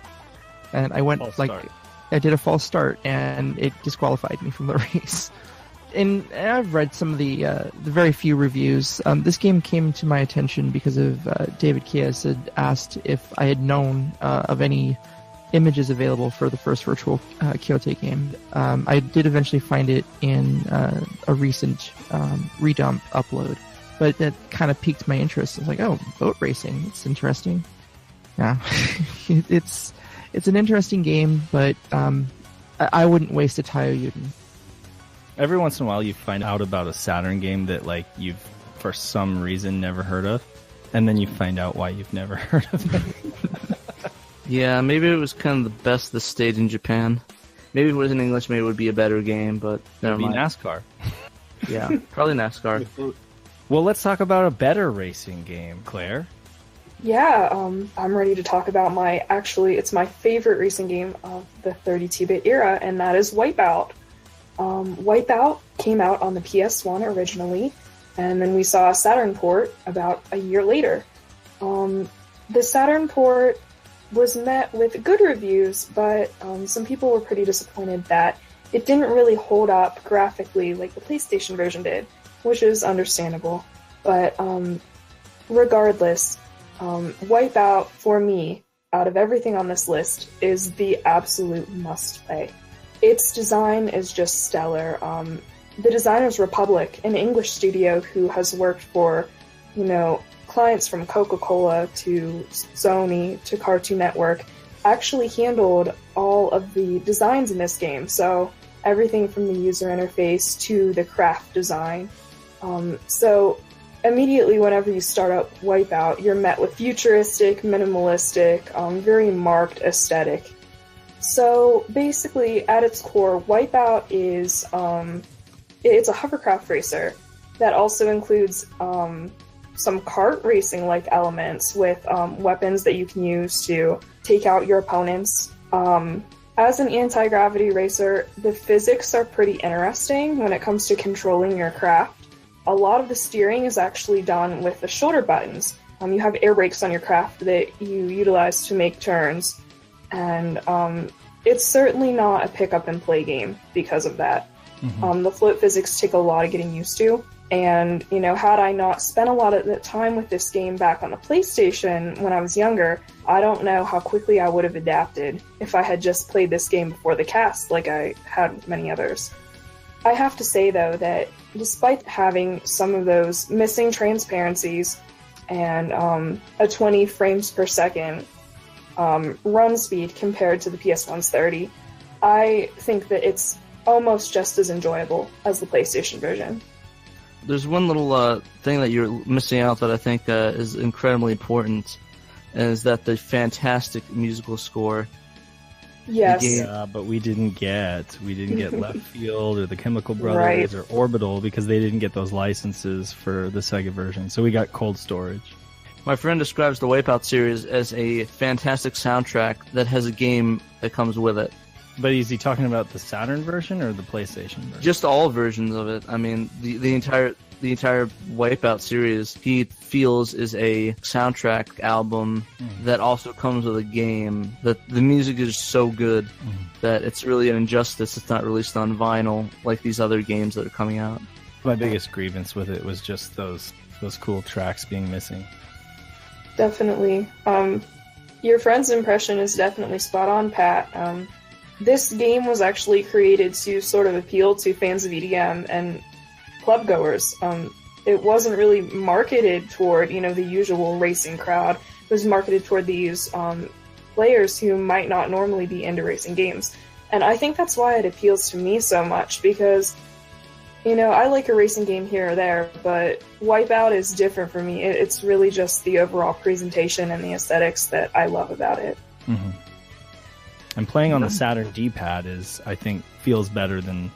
And I went I did a false start, and it disqualified me from the race. And I've read some of the very few reviews. This game came to my attention because of David Kies had asked if I had known of any images available for the first Virtual Quixote game. I did eventually find it in a recent redump upload, but that kind of piqued my interest. I was like, oh, boat racing, it's interesting. Yeah, it's an interesting game, but I wouldn't waste a Taiyuden. Every once in a while you find out about a Saturn game that you've for some reason never heard of, and then you find out why you've never heard of it. Yeah, maybe it was kind of the best that stayed in Japan. Maybe if it was in English, maybe it would be a better game, but never Maybe mind. NASCAR. Yeah, probably NASCAR. Well, let's talk about a better racing game, Claire. Yeah, I'm ready to talk about it's my favorite racing game of the 32-bit era, and that is Wipeout. Wipeout came out on the PS1 originally, and then we saw a Saturn port about a year later. The Saturn port was met with good reviews, but some people were pretty disappointed that it didn't really hold up graphically like the PlayStation version did, which is understandable. But regardless, Wipeout, for me, out of everything on this list, is the absolute must-play. Its design is just stellar. The designer's Republic, an English studio who has worked for, clients from Coca-Cola to Sony to Cartoon Network, actually handled all of the designs in this game. So everything from the user interface to the craft design. So immediately whenever you start up Wipeout, you're met with futuristic, minimalistic, very marked aesthetic. So basically, at its core, Wipeout is it's a hovercraft racer that also includes some kart racing-like elements with weapons that you can use to take out your opponents. As an anti-gravity racer, the physics are pretty interesting when it comes to controlling your craft. A lot of the steering is actually done with the shoulder buttons. You have air brakes on your craft that you utilize to make turns, and it's certainly not a pick-up-and-play game because of that. The float physics take a lot of getting used to, and, had I not spent a lot of the time with this game back on the PlayStation when I was younger, I don't know how quickly I would have adapted if I had just played this game before the cast like I had with many others. I have to say, though, that despite having some of those missing transparencies and a 20 frames per second run speed compared to the PS1's 30, I think that it's almost just as enjoyable as the PlayStation version. There's one little thing that you're missing out that I think is incredibly important, and is that the fantastic musical score. Yes. Yeah, but we didn't get Left Field or the Chemical Brothers or Orbital because they didn't get those licenses for the Sega version. So we got Cold Storage. My friend describes the Wipeout series as a fantastic soundtrack that has a game that comes with it. But is he talking about the Saturn version or the PlayStation version? Just all versions of it. I mean, the entire Wipeout series, he feels is a soundtrack album that also comes with a game. That the music is so good that it's really an injustice it's not released on vinyl like these other games that are coming out. My biggest grievance with it was just those cool tracks being missing. Definitely. Your friend's impression is definitely spot on, Pat. This game was actually created to sort of appeal to fans of EDM and club goers. It wasn't really marketed toward, the usual racing crowd. It was marketed toward these players who might not normally be into racing games. And I think that's why it appeals to me so much, because, I like a racing game here or there, but Wipeout is different for me. It's really just the overall presentation and the aesthetics that I love about it. Mm-hmm. And playing on the Saturn D-pad I think, feels better than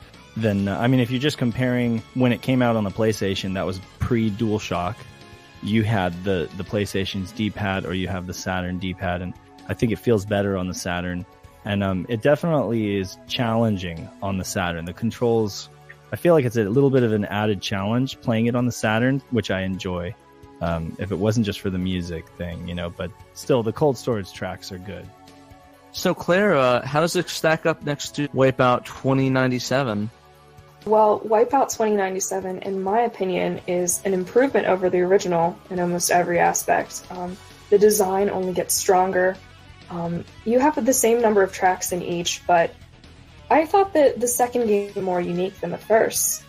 I mean, if you're just comparing when it came out on the PlayStation, that was pre-DualShock. You had the PlayStation's D-pad, or you have the Saturn D-pad, and I think it feels better on the Saturn. And it definitely is challenging on the Saturn. The controls, I feel like it's a little bit of an added challenge playing it on the Saturn, which I enjoy. If it wasn't just for the music thing, but still, the Cold Storage tracks are good. So, Claire, how does it stack up next to Wipeout 2097? Well, Wipeout 2097, in my opinion, is an improvement over the original in almost every aspect. The design only gets stronger. You have the same number of tracks in each, but I thought that the second game was more unique than the first.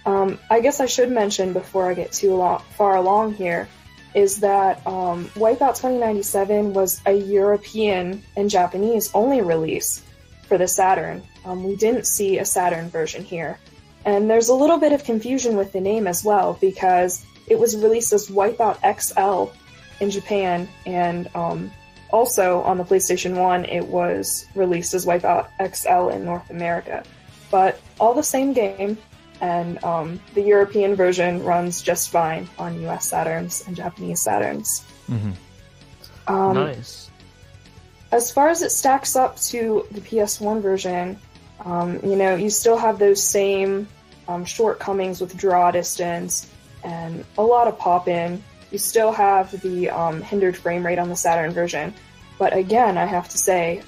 I guess I should mention before I get too far along here is that Wipeout 2097 was a European and Japanese only release for the Saturn. We didn't see a Saturn version here. And there's a little bit of confusion with the name as well, because it was released as Wipeout XL in Japan, and Also, on the PlayStation 1, it was released as Wipeout XL in North America. But all the same game, and the European version runs just fine on US Saturns and Japanese Saturns. Nice. As far as it stacks up to the PS1 version, you still have those same shortcomings with draw distance and a lot of pop-in. You still have the hindered frame rate on the Saturn version. But again, I have to say,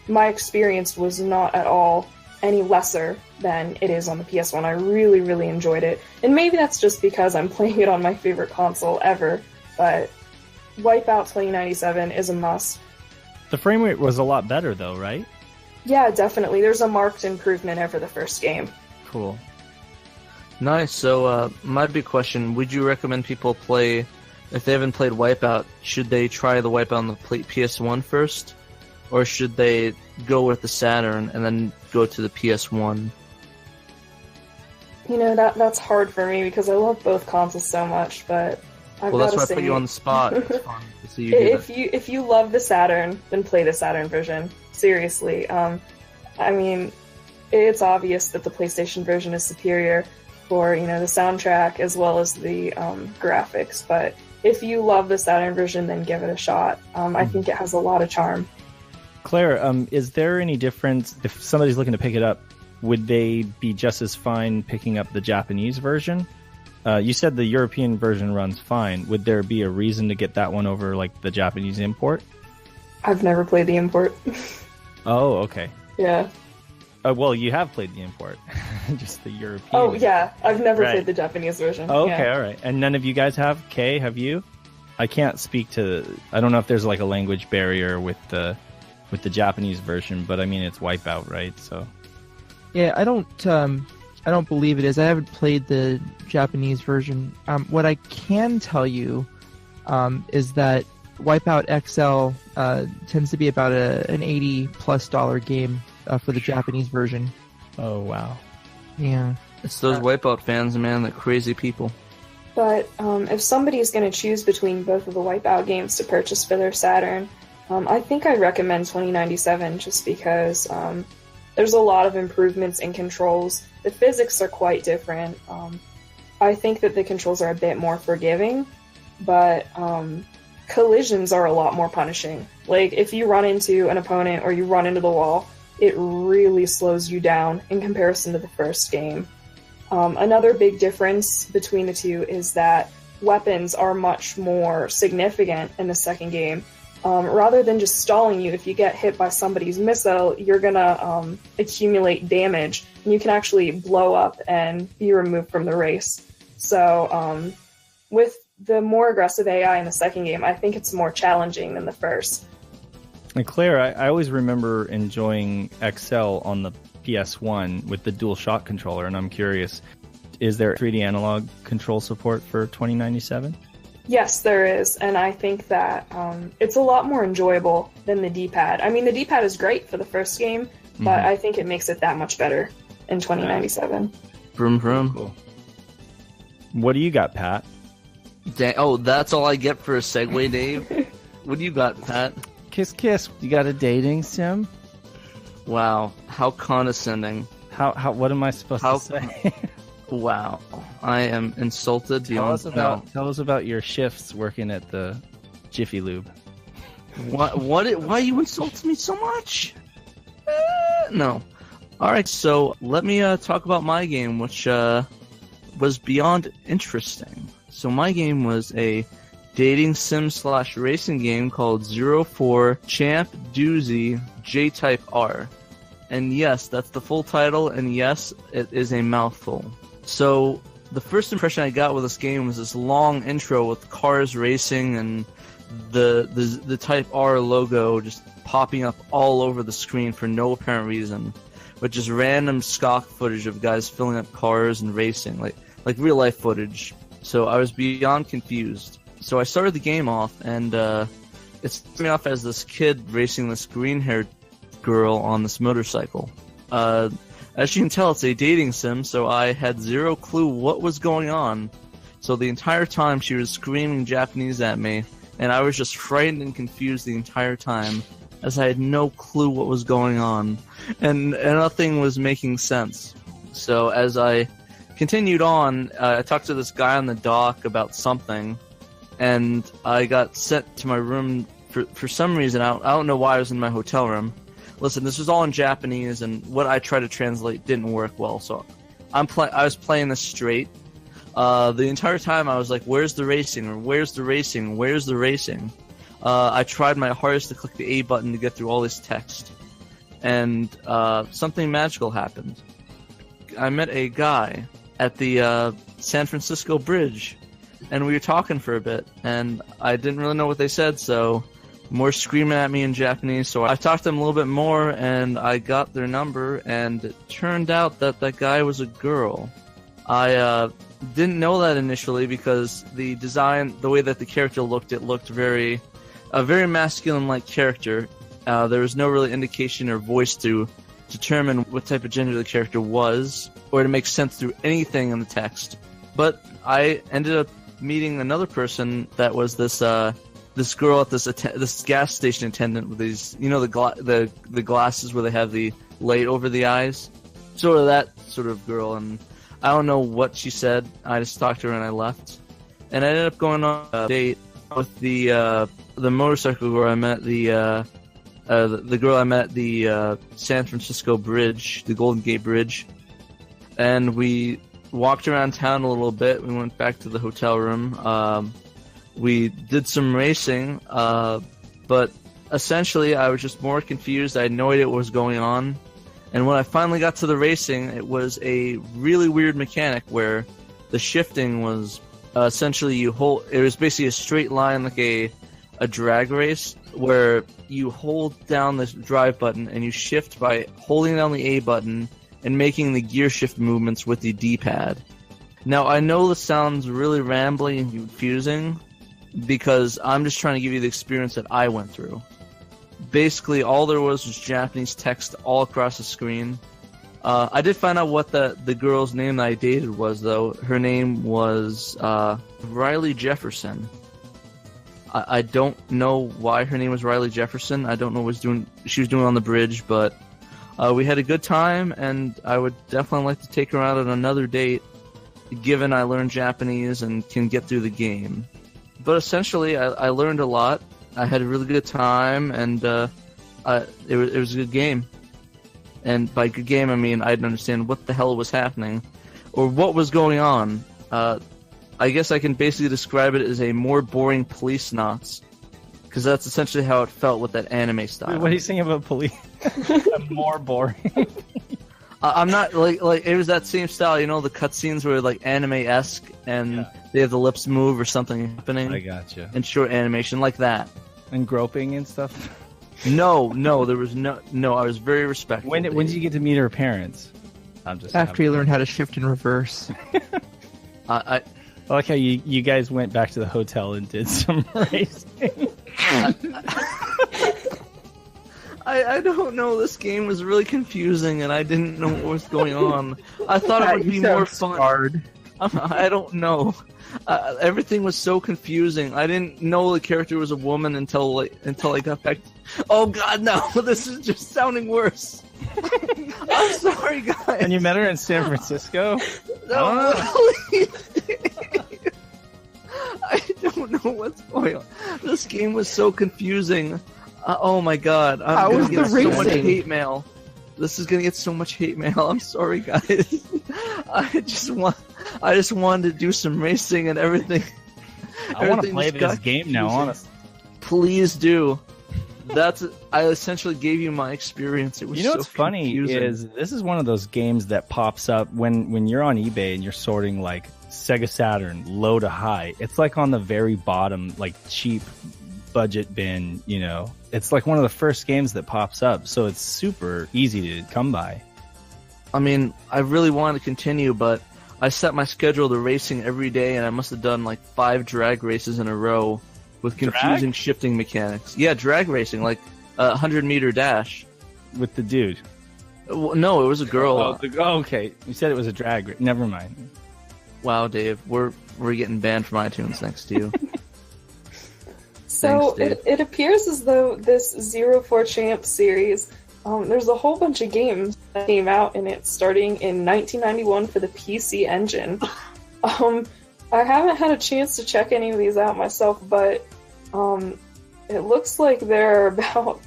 my experience was not at all any lesser than it is on the PS1. I really, really enjoyed it. And maybe that's just because I'm playing it on my favorite console ever, but Wipeout 2097 is a must. The frame rate was a lot better, though, right? Yeah, definitely. There's a marked improvement over the first game. Cool. Nice. So, my big question, would you recommend people play, if they haven't played Wipeout, should they try the Wipeout on the PS1 first? Or should they go with the Saturn and then go to the PS1? That's hard for me because I love both consoles so much, but I've Well, got to that's why say... I put you on the spot. It's fun to see you do that. If you love the Saturn, then play the Saturn version. Seriously. It's obvious that the PlayStation version is superior for, the soundtrack as well as the graphics, but if you love the Saturn version, then give it a shot. I think it has a lot of charm. Claire, is there any difference if somebody's looking to pick it up? Would they be just as fine picking up the Japanese version? You said the European version runs fine. Would there be a reason to get that one over like the Japanese import? I've never played the import. Oh, okay. Yeah. Well, you have played the import, just the European. Oh, yeah. I've never Right. played the Japanese version. Oh, okay, Yeah. all right. And none of you guys have? Kay, have you? I can't speak to... I don't know if there's like a language barrier with the Japanese version, but I mean, it's Wipeout, right? So... Yeah, I don't believe it is. I haven't played the Japanese version. What I can tell you is that Wipeout XL tends to be about an $80+ game for the Japanese version. Oh, wow. Yeah. It's those Wipeout fans, man, that crazy people. But if somebody is going to choose between both of the Wipeout games to purchase for their Saturn, I think I'd recommend 2097 just because there's a lot of improvements in controls. The physics are quite different. I think that the controls are a bit more forgiving, but collisions are a lot more punishing. Like, if you run into an opponent or you run into the wall, it really slows you down in comparison to the first game. Another big difference between the two is that weapons are much more significant in the second game. Rather than just stalling you, if you get hit by somebody's missile, you're gonna accumulate damage, and you can actually blow up and be removed from the race. So, with the more aggressive AI in the second game, I think it's more challenging than the first. And Claire, I always remember enjoying XL on the PS1 with the DualShock controller, and I'm curious, is there 3D analog control support for 2097? Yes, there is, and I think that it's a lot more enjoyable than the D-pad. I mean, the D-pad is great for the first game, but I think it makes it that much better in 2097. Vroom vroom. Cool. What do you got, Pat? Oh, that's all I get for a segue, Dave? What do you got, Pat? Kiss, kiss. You got a dating sim? Wow, how condescending. How? What am I supposed to say? Wow, I am insulted beyond Tell us about your shifts working at the Jiffy Lube. Why you insulting me so much? No. Alright, so let me talk about my game, which was beyond interesting. So my game was a dating sim / racing game called 04 Champ Doozy J-Type R. And yes, that's the full title, and yes, it is a mouthful. So the first impression I got with this game was this long intro with cars racing and the Type R logo just popping up all over the screen for no apparent reason, but just random stock footage of guys filling up cars and racing, like real life footage. So I was beyond confused. So I started the game off, and it started me off as this kid racing this green-haired girl on this motorcycle. As you can tell, it's a dating sim, so I had zero clue what was going on. So the entire time she was screaming Japanese at me, and I was just frightened and confused the entire time, as I had no clue what was going on, and nothing was making sense. So as I continued on, I talked to this guy on the dock about something, and I got sent to my room for some reason. I don't know why I was in my hotel room. Listen, this was all in Japanese, and what I tried to translate didn't work well, so I was playing this straight. The entire time I was like, where's the racing? Or where's the racing? Where's the racing? I tried my hardest to click the A button to get through all this text. And something magical happened. I met a guy at the San Francisco Bridge, and we were talking for a bit, and I didn't really know what they said, so more screaming at me in Japanese, so I talked to them a little bit more, and I got their number, and it turned out that that guy was a girl. I didn't know that initially because the design, the way that the character looked, it looked a very masculine-like character. There was no really indication or voice to determine what type of gender the character was, or to make sense through anything in the text. But I ended up meeting another person that was this girl at this gas station attendant with these, you know, the glasses where they have the light over the eyes, sort of that sort of girl. And I don't know what she said. I just talked to her and I left. And I ended up going on a date with the motorcycle girl I met, the girl I met at the San Francisco Bridge, the Golden Gate Bridge. And we walked around town a little bit. We went back to the hotel room. We did some racing, but essentially I was just more confused. I had no idea what was going on. And when I finally got to the racing, it was a really weird mechanic where the shifting was essentially it was basically a straight line, like a drag race, where you hold down the drive button and you shift by holding down the A button and making the gear shift movements with the D-pad. Now, I know this sounds really rambling and confusing because I'm just trying to give you the experience that I went through. Basically, all there was Japanese text all across the screen. I did find out what the girl's name that I dated was, though. Her name was Riley Jefferson. I don't know why her name was Riley Jefferson. I don't know what she was doing on the bridge, but we had a good time, and I would definitely like to take her out on another date, given I learned Japanese and can get through the game. But essentially, I learned a lot. I had a really good time, and it was a good game. And by good game, I mean I didn't understand what the hell was happening, or what was going on. I guess I can basically describe it as a more boring Police Knots, because that's essentially how it felt with that anime style. What are you saying about police? More boring. I'm not like it was that same style, you know, the cutscenes were like anime-esque, and they have the lips move or something happening. I gotcha. And short animation like that. And groping and stuff. No, there was no. I was very respectful. When did you get to meet her parents? After you learned how to shift in reverse. I like how you guys went back to the hotel and did some racing. I don't know. This game was really confusing, and I didn't know what was going on. I thought it would be more fun. Scarred. I don't know. Everything was so confusing. I didn't know the character was a woman until I got back. Oh God, no! This is just sounding worse. I'm sorry, guys. And you met her in San Francisco? No, I don't know what's going on. This game was so confusing. Oh my God! I'm gonna get so much hate mail. This is gonna get so much hate mail. I'm sorry, guys. I just wanted to do some racing and everything. I want to play this game now, honestly. Please do. I essentially gave you my experience. It was what's funny is this is one of those games that pops up when you're on eBay and you're sorting like Sega Saturn low to high. It's like on the very bottom, like cheap budget bin, you know. It's like one of the first games that pops up, so it's super easy to come by. I mean, I really wanted to continue, but I set my schedule to racing every day, and I must have done like 5 drag races in a row with confusing shifting mechanics. Yeah, drag racing, like a 100-meter dash. With the dude? No, it was a girl. Oh, okay. You said it was a drag race. Never mind. Wow, Dave, we're getting banned from iTunes thanks to you. So Dave. it appears as though this Zero for Champ series, there's a whole bunch of games that came out in it starting in 1991 for the PC Engine. I haven't had a chance to check any of these out myself, but it looks like there are about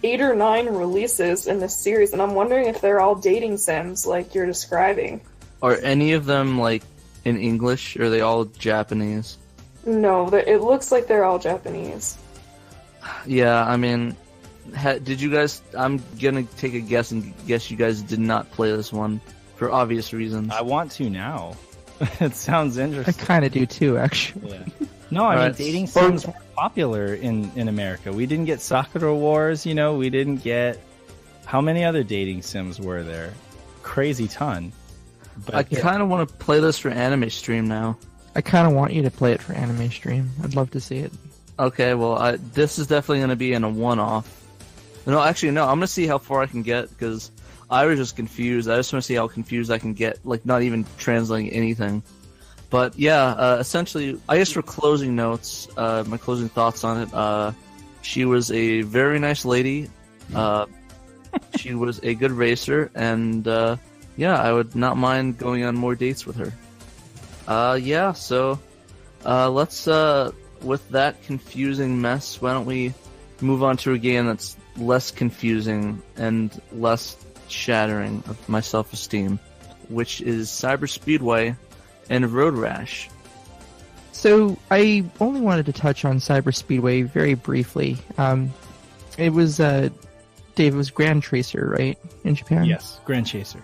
8 or 9 releases in this series, and I'm wondering if they're all dating sims like you're describing. Are any of them like in English, or are they all Japanese? No, it looks like they're all Japanese. Yeah, I mean, did you guys? I'm gonna take a guess and guess you guys did not play this one for obvious reasons. I want to now. It sounds I interesting. kind of do too, actually. Yeah. No, I mean, Alright. dating sims were popular in America. We didn't get Sakura Wars, you know, we didn't get... How many other dating sims were there? Crazy ton. But I kind of want to play this for anime stream now. I kind of want you to play it for anime stream. I'd love to see it. Okay, well, this is definitely going to be in a one-off. No, actually, no, I'm going to see how far I can get, because I was just confused. I just want to see how confused I can get, like, not even translating anything. But, yeah, essentially, I guess for closing notes, my closing thoughts on it, she was a very nice lady. She was a good racer, and, yeah, I would not mind going on more dates with her. Yeah, so, let's, with that confusing mess, why don't we move on to a game that's less confusing and less shattering of my self-esteem, which is Cyber Speedway and Road Rash. So I only wanted to touch on Cyber Speedway very briefly. It was Dave. It was Grand Tracer, right, in Japan? yes, Grand Chaser.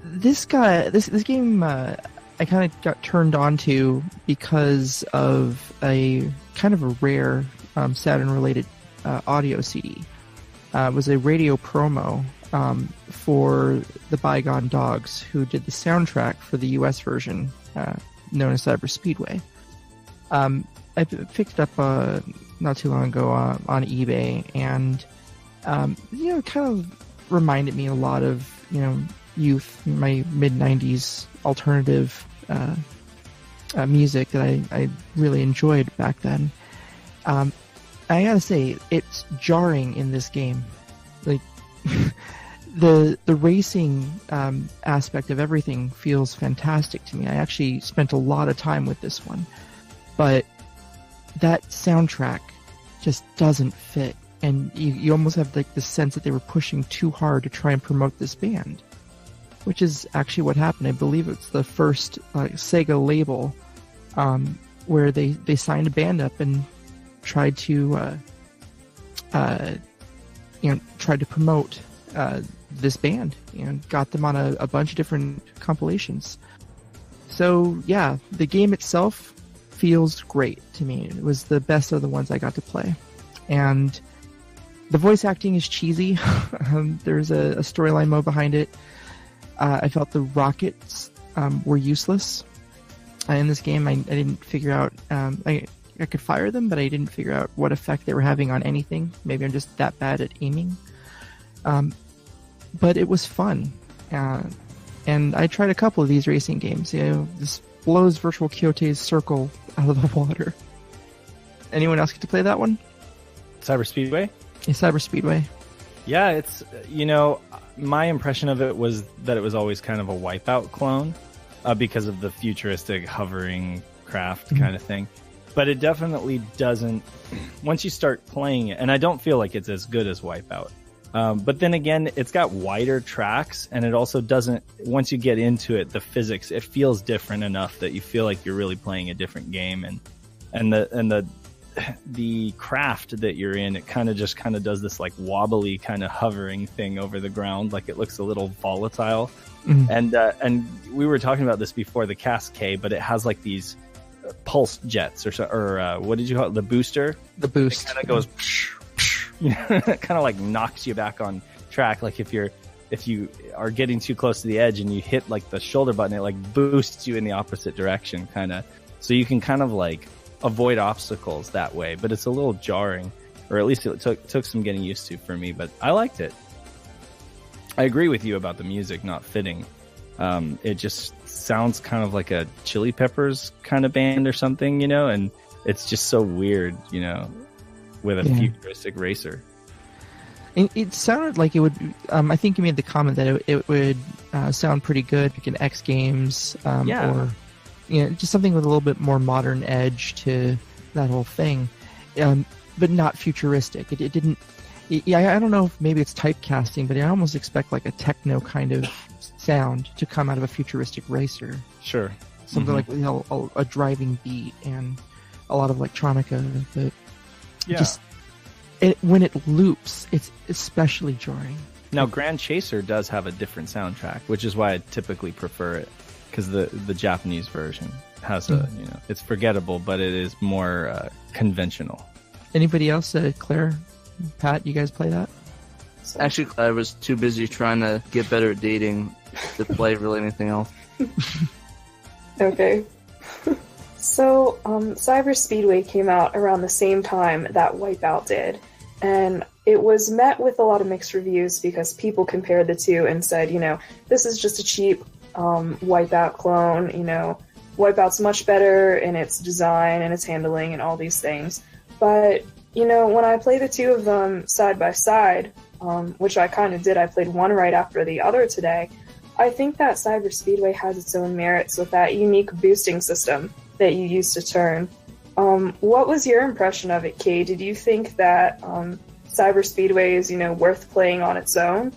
This game, I kind of got turned on to because of a kind of a rare Saturn-related audio CD. It was a radio promo for the Bygone Dogs, who did the soundtrack for the US version, known as Cyber Speedway. I picked it up not too long ago on eBay, and it kind of reminded me a lot of youth, my mid-90s alternative music that I really enjoyed back then. I gotta say, it's jarring in this game. Like, the racing aspect of everything feels fantastic to me. I actually spent a lot of time with this one. But that soundtrack just doesn't fit. And you almost have like the sense that they were pushing too hard to try and promote this band. Which is actually what happened. I believe it's the first Sega label where they signed a band up and tried to promote this band and got them on a bunch of different compilations. So yeah, the game itself feels great to me. It was the best of the ones I got to play, and the voice acting is cheesy. There's a storyline mode behind it. I felt the rockets were useless in this game. I didn't figure out. I could fire them, but I didn't figure out what effect they were having on anything. Maybe I'm just that bad at aiming. But it was fun. And I tried a couple of these racing games. This blows Virtual Quixote's circle out of the water. Anyone else get to play that one? Cyber Speedway? Yeah, Cyber Speedway. Yeah, it's, my impression of it was that it was always kind of a Wipeout clone because of the futuristic hovering craft kind of thing. But it definitely doesn't, once you start playing it, and I don't feel like it's as good as Wipeout. But then again, it's got wider tracks, and it also doesn't, once you get into it, the physics, it feels different enough that you feel like you're really playing a different game. And the craft that you're in, it kind of does this like wobbly kind of hovering thing over the ground, like it looks a little volatile. And we were talking about this before, the Cascade, but it has like these pulse jets or what did you call it? The booster? The boost. It kind of goes, it kind of like knocks you back on track. Like if you are getting too close to the edge and you hit like the shoulder button, it like boosts you in the opposite direction, kind of. So you can kind of like avoid obstacles that way, but it's a little jarring, or at least it took some getting used to for me, but I liked it. I agree with you about the music not fitting. It just sounds kind of like a Chili Peppers kind of band or something, and it's just so weird, you know, with a futuristic racer. It sounded like it would. I think you made the comment that it would sound pretty good like in X Games, or just something with a little bit more modern edge to that whole thing, but not futuristic. It didn't. I don't know if maybe it's typecasting, but I almost expect like a techno kind of sound to come out of a futuristic racer. Sure. Something like a driving beat and a lot of electronica, but just when it loops, it's especially jarring. Now, Grand Chaser does have a different soundtrack, which is why I typically prefer it, because the Japanese version has it's forgettable, but it is more conventional. Anybody else? Claire, Pat, you guys play that? Actually, I was too busy trying to get better at dating to play really anything else. Okay. So, Cyber Speedway came out around the same time that Wipeout did, and it was met with a lot of mixed reviews because people compared the two and said, this is just a cheap Wipeout clone, Wipeout's much better in its design and its handling and all these things. But, when I play the two of them side by side, which I kind of did, I played one right after the other today, I think that Cyber Speedway has its own merits with that unique boosting system that you use to turn. What was your impression of it, Kay? Did you think that Cyber Speedway is, worth playing on its own?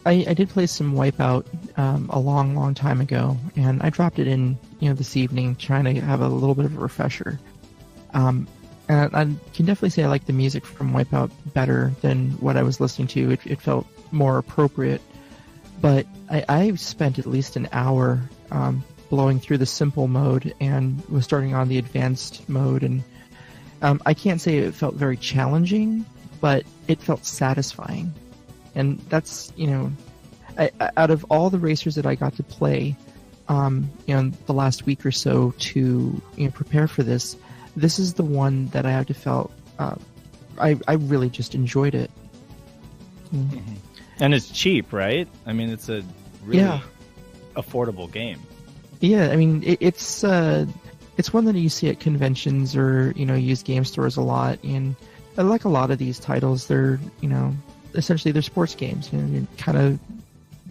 I did play some Wipeout a long time ago, and I dropped it in, this evening, trying to have a little bit of a refresher. And I can definitely say I like the music from Wipeout better than what I was listening to. It felt more appropriate, but I spent at least an hour blowing through the simple mode and was starting on the advanced mode, and I can't say it felt very challenging, but it felt satisfying. And that's, out of all the racers that I got to play, the last week or so to prepare for this is the one that I have to felt I really just enjoyed it. Mm-hmm. And it's cheap, right? I mean, it's a really affordable game. Yeah, I mean, it's one that you see at conventions or used game stores a lot. And like a lot of these titles, they're essentially they're sports games. You kind of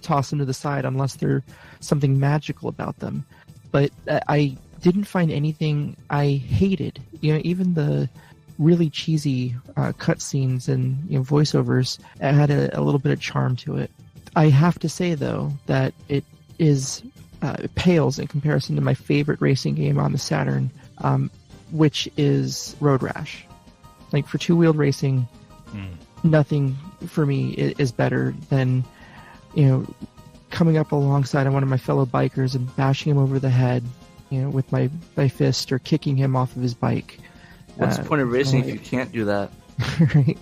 toss them to the side unless they're something magical about them. But I didn't find anything I hated. Even the really cheesy cutscenes and voiceovers had a little bit of charm to it. I have to say though that it pales in comparison to my favorite racing game on the Saturn, which is Road Rash. Like for two-wheeled racing, nothing for me is better than coming up alongside one of my fellow bikers and bashing him over the head with my fist or kicking him off of his bike. What's the point of racing if you can't do that? Right.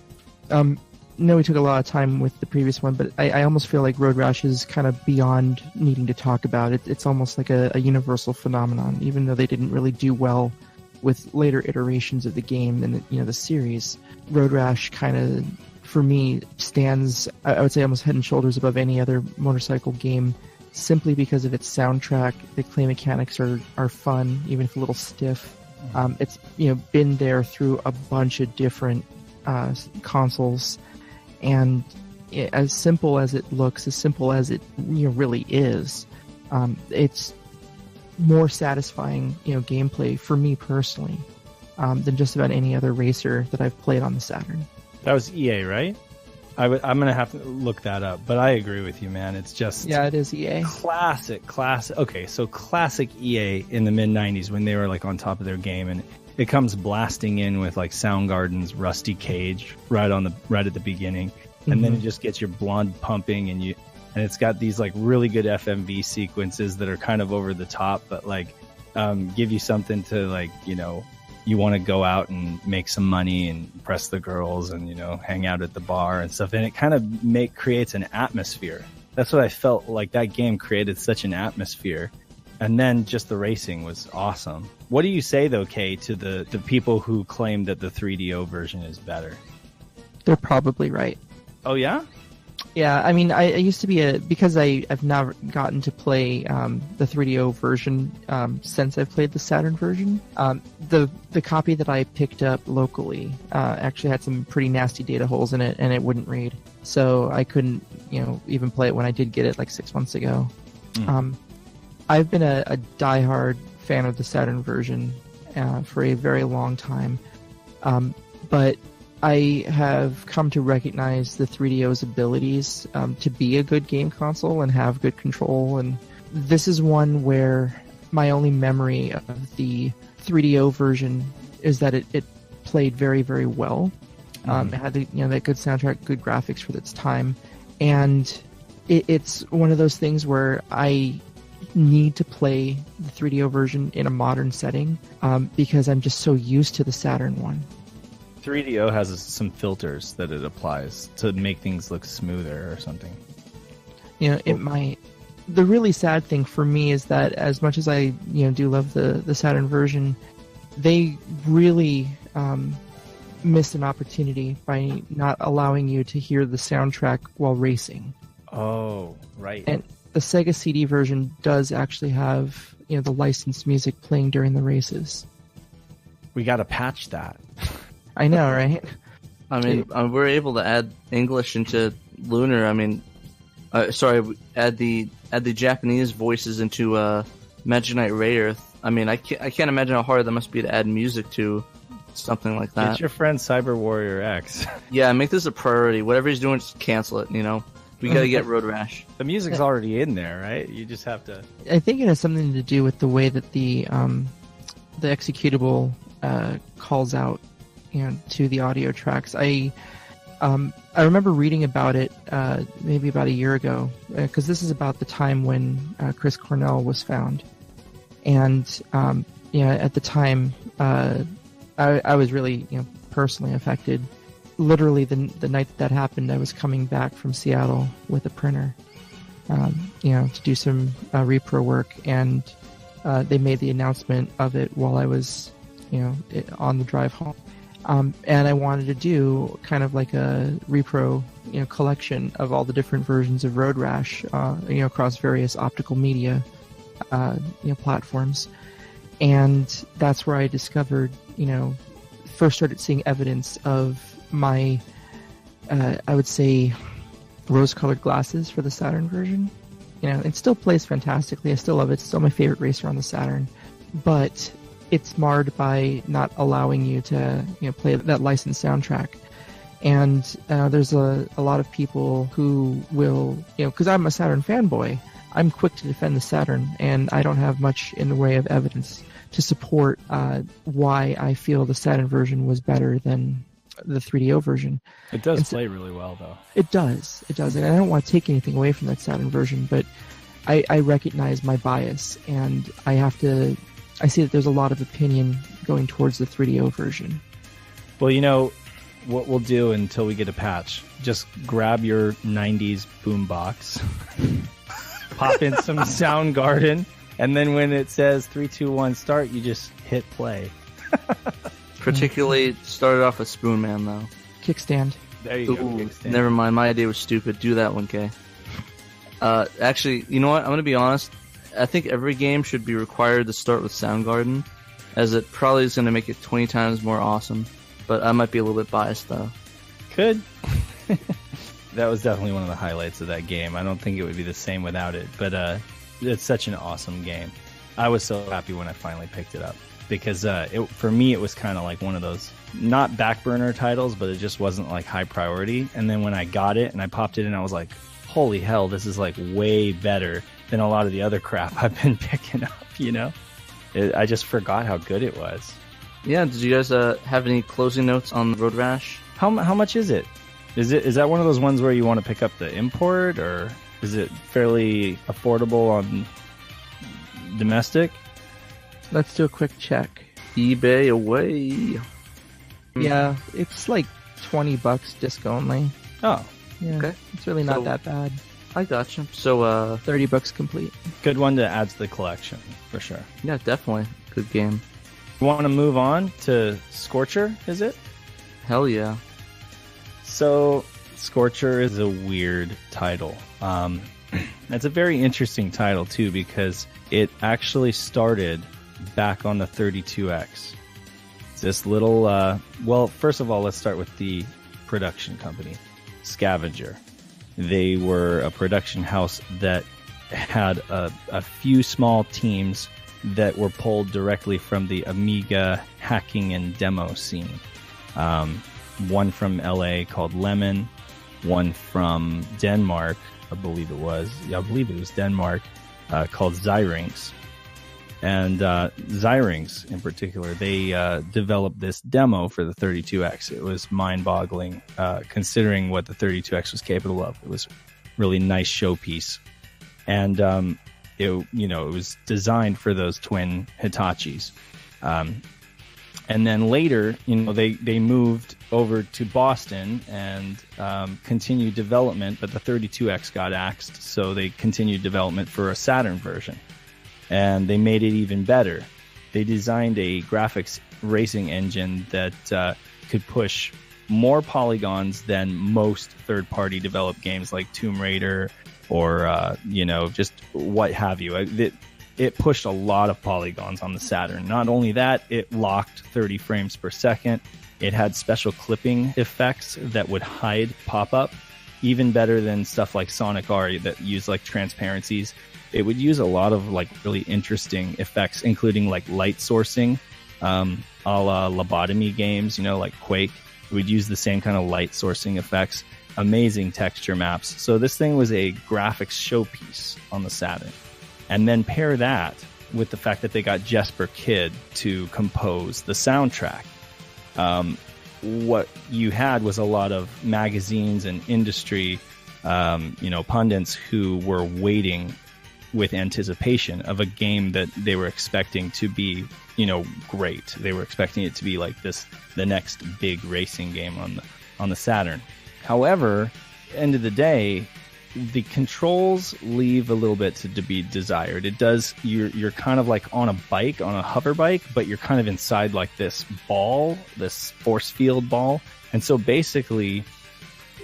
No, we took a lot of time with the previous one, but I almost feel like Road Rash is kind of beyond needing to talk about it. It's almost like a universal phenomenon, even though they didn't really do well with later iterations of the game and the series. Road Rash kind of, for me, stands, I would say, almost head and shoulders above any other motorcycle game, simply because of its soundtrack. The play mechanics are fun, even if a little stiff. It's been there through a bunch of different consoles, and as simple as it looks, as simple as it really is, it's more satisfying gameplay for me personally than just about any other racer that I've played on the Saturn. That was EA, right? I'm gonna have to look that up, but I agree with you, man. It's just it is EA. Classic. Okay, so classic EA in the mid '90s when they were like on top of their game, and it comes blasting in with like Soundgarden's "Rusty Cage" right at the beginning, and then it just gets your blood pumping, and it's got these like really good FMV sequences that are kind of over the top, but like give you something to like you want to go out and make some money and impress the girls and, hang out at the bar and stuff. And it kind of creates an atmosphere. That's what I felt like. That game created such an atmosphere. And then just the racing was awesome. What do you say, though, Kay, to the people who claim that the 3DO version is better? They're probably right. Oh, yeah? Yeah, I mean, I used to be because I've now gotten to play the 3DO version since I've played the Saturn version. The copy that I picked up locally actually had some pretty nasty data holes in it, and it wouldn't read. So I couldn't, even play it when I did get it like 6 months ago. I've been a diehard fan of the Saturn version for a very long time, but I have come to recognize the 3DO's abilities to be a good game console and have good control, and this is one where my only memory of the 3DO version is that it played very, very well. It had that good soundtrack, good graphics for its time, and it's one of those things where I need to play the 3DO version in a modern setting because I'm just so used to the Saturn one. 3DO has some filters that it applies to make things look smoother or something. It might. The really sad thing for me is that as much as I do love the Saturn version, they really missed an opportunity by not allowing you to hear the soundtrack while racing. Oh, right. And the Sega CD version does actually have the licensed music playing during the races. We got to patch that. I know, right? I mean, we're able to add English into Lunar. I mean, add the Japanese voices into Maginite Ray Earth. I mean, I can't imagine how hard that must be to add music to something like that. Get your friend Cyber Warrior X. Yeah, make this a priority. Whatever he's doing, just cancel it. We gotta get Road Rash. The music's already in there, right? You just have to. I think it has something to do with the way that the executable calls out to the audio tracks. I remember reading about it maybe about a year ago, because this is about the time when Chris Cornell was found, and at the time I was really personally affected. Literally the night that happened, I was coming back from Seattle with a printer, to do some repro work, and they made the announcement of it while I was on the drive home. And I wanted to do kind of like a repro, collection of all the different versions of Road Rash, across various optical media, platforms. And that's where I discovered, first started seeing evidence of my, I would say, rose-colored glasses for the Saturn version. It still plays fantastically. I still love it. It's still my favorite racer on the Saturn. But it's marred by not allowing you to play that licensed soundtrack. And there's a lot of people who will, because I'm a Saturn fanboy, I'm quick to defend the Saturn, and I don't have much in the way of evidence to support why I feel the Saturn version was better than the 3DO version. It does play really well, though. It does. And I don't want to take anything away from that Saturn version, but I recognize my bias, and I see that there's a lot of opinion going towards the 3DO version. Well, what we'll do until we get a patch, just grab your 90s boombox, pop in some Soundgarden, and then when it says 3, 2, 1, start, you just hit play. Particularly started off with Spoon Man, though. Kickstand. There you go. Kickstand. Never mind, my idea was stupid. Do that one, Kay. Actually, you know what? I'm going to be honest. I think every game should be required to start with Soundgarden, as it probably is going to make it 20 times more awesome. But I might be a little bit biased, though. Could. That was definitely one of the highlights of that game. I don't think it would be the same without it, but it's such an awesome game. I was so happy when I finally picked it up, because for me it was kind of like one of those, not back burner titles, but it just wasn't like high priority. And then when I got it and I popped it in, I was like, holy hell, this is like way better than a lot of the other crap I've been picking up, I just forgot how good it was. Yeah, did you guys have any closing notes on Road Rash? How much is it? Is that one of those ones where you want to pick up the import, or is it fairly affordable on domestic? Let's do a quick check. eBay away. Yeah, it's like $20 disc only. Oh, yeah, okay. It's really not that bad. I gotcha. So, $30 complete. Good one to add to the collection, for sure. Yeah, definitely. Good game. You want to move on to Scorcher, is it? Hell yeah. So, Scorcher is a weird title. It's a very interesting title, too, because it actually started back on the 32X. It's this little, well, first of all, let's start with the production company, Scavenger. They were a production house that had a few small teams that were pulled directly from the Amiga hacking and demo scene. One from LA called Lemon, one from Denmark, I believe it was Denmark, called Zyrinx. And Zyrinx in particular, they developed this demo for the 32X. It was mind-boggling, considering what the 32X was capable of. It was a really nice showpiece. And it was designed for those twin Hitachis. And then later, they moved over to Boston and continued development, but the 32X got axed, so they continued development for a Saturn version. And they made it even better. They designed a graphics racing engine that could push more polygons than most third-party developed games like Tomb Raider or, just what have you. It pushed a lot of polygons on the Saturn. Not only that, it locked 30 frames per second. It had special clipping effects that would hide pop-up, even better than stuff like Sonic R that used like transparencies. It would use a lot of like really interesting effects, including like light sourcing, a la lobotomy games, like Quake. It would use the same kind of light sourcing effects, amazing texture maps. So this thing was a graphics showpiece on the Saturn. And then pair that with the fact that they got Jesper Kyd to compose the soundtrack. What you had was a lot of magazines and industry, pundits who were waiting with anticipation of a game that they were expecting to be, great. They were expecting it to be like the next big racing game on the Saturn. However, end of the day, the controls leave a little bit to be desired. It does. You're kind of like on a bike, on a hover bike, but you're kind of inside like this ball, this force field ball. And so basically,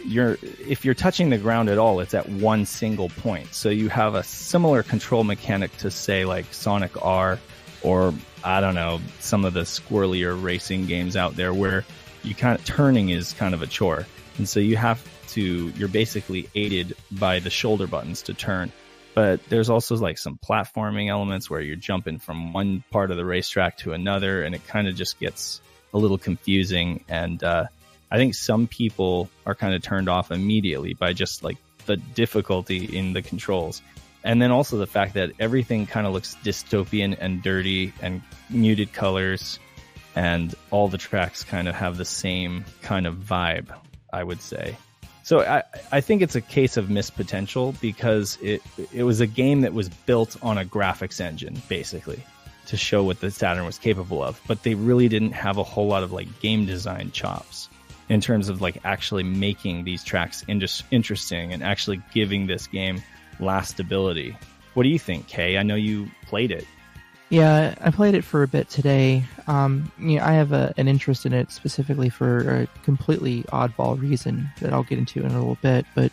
if you're touching the ground at all, it's at one single point. So you have a similar control mechanic to say like Sonic R, or I don't know, some of the squirrelier racing games out there where you kind of turning is kind of a chore. And so you're basically aided by the shoulder buttons to turn. But there's also like some platforming elements where you're jumping from one part of the racetrack to another, and it kind of just gets a little confusing. And I think some people are kind of turned off immediately by just like the difficulty in the controls. And then also the fact that everything kind of looks dystopian and dirty and muted colors, and all the tracks kind of have the same kind of vibe, I would say. So I think it's a case of missed potential, because it was a game that was built on a graphics engine, basically, to show what the Saturn was capable of. But they really didn't have a whole lot of like game design chops in terms of like actually making these tracks interesting and actually giving this game lastability. What do you think, Kay? I know you played it. Yeah, I played it for a bit today. I have an interest in it specifically for a completely oddball reason that I'll get into in a little bit. But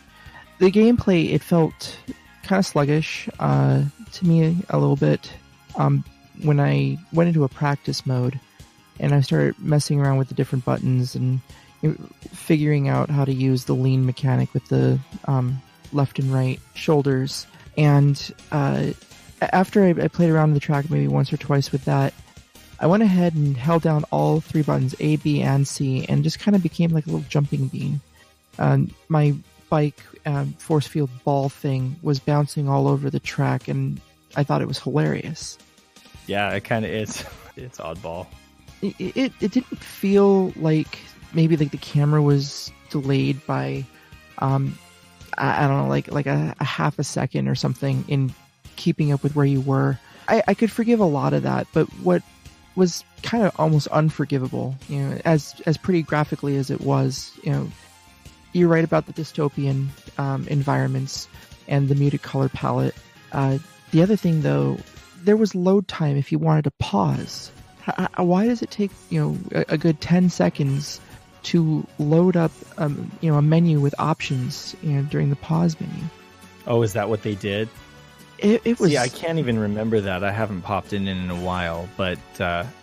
the gameplay, it felt kind of sluggish to me a little bit. When I went into a practice mode and I started messing around with the different buttons and figuring out how to use the lean mechanic with the left and right shoulders, and after I played around the track maybe once or twice with that, I went ahead and held down all three buttons, A, B, and C, and just kind of became like a little jumping bean. My bike force field ball thing was bouncing all over the track, and I thought it was hilarious. Yeah, it kind of is. It's oddball. It didn't feel like maybe like the camera was delayed by, I don't know, like a half a second or something in keeping up with where you were. I could forgive a lot of that, but what was kind of almost unforgivable, as pretty graphically as it was, you're right about the dystopian environments and the muted color palette. The other thing, though, there was load time if you wanted to pause. Why does it take a good 10 seconds to load up, a menu with options, during the pause menu. Oh, is that what they did? It was. See, I can't even remember that. I haven't popped in a while. But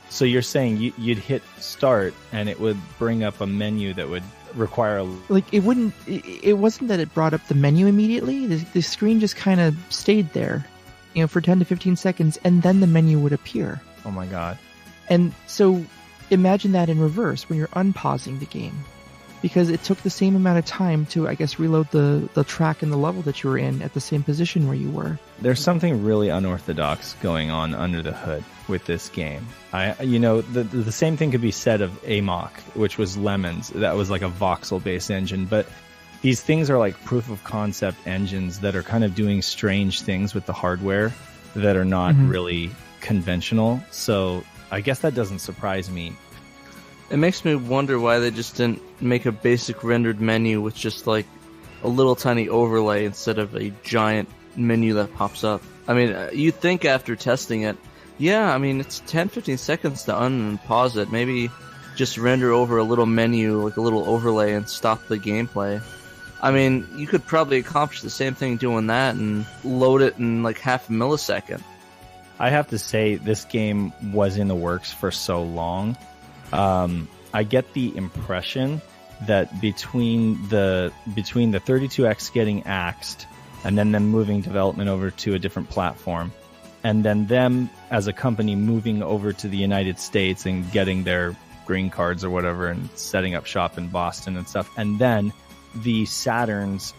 so you're saying you'd hit start and it would bring up a menu that would require it wouldn't. It wasn't that it brought up the menu immediately. The screen just kind of stayed there, for 10 to 15 seconds, and then the menu would appear. Oh my god! And so imagine that in reverse when you're unpausing the game. Because it took the same amount of time to, I guess, reload the track and the level that you were in at the same position where you were. There's something really unorthodox going on under the hood with this game. The same thing could be said of Amok, which was Lemons. That was like a voxel-based engine. But these things are like proof-of-concept engines that are kind of doing strange things with the hardware that are not really conventional. So I guess that doesn't surprise me. It makes me wonder why they just didn't make a basic rendered menu with just like a little tiny overlay instead of a giant menu that pops up. I mean, you'd think after testing it, it's 10-15 seconds to unpause it. Maybe just render over a little menu, like a little overlay, and stop the gameplay. I mean, you could probably accomplish the same thing doing that and load it in like half a millisecond. I have to say, this game was in the works for so long. I get the impression that between the 32X getting axed and then them moving development over to a different platform, and then them as a company moving over to the United States and getting their green cards or whatever and setting up shop in Boston and stuff, and then the Saturn's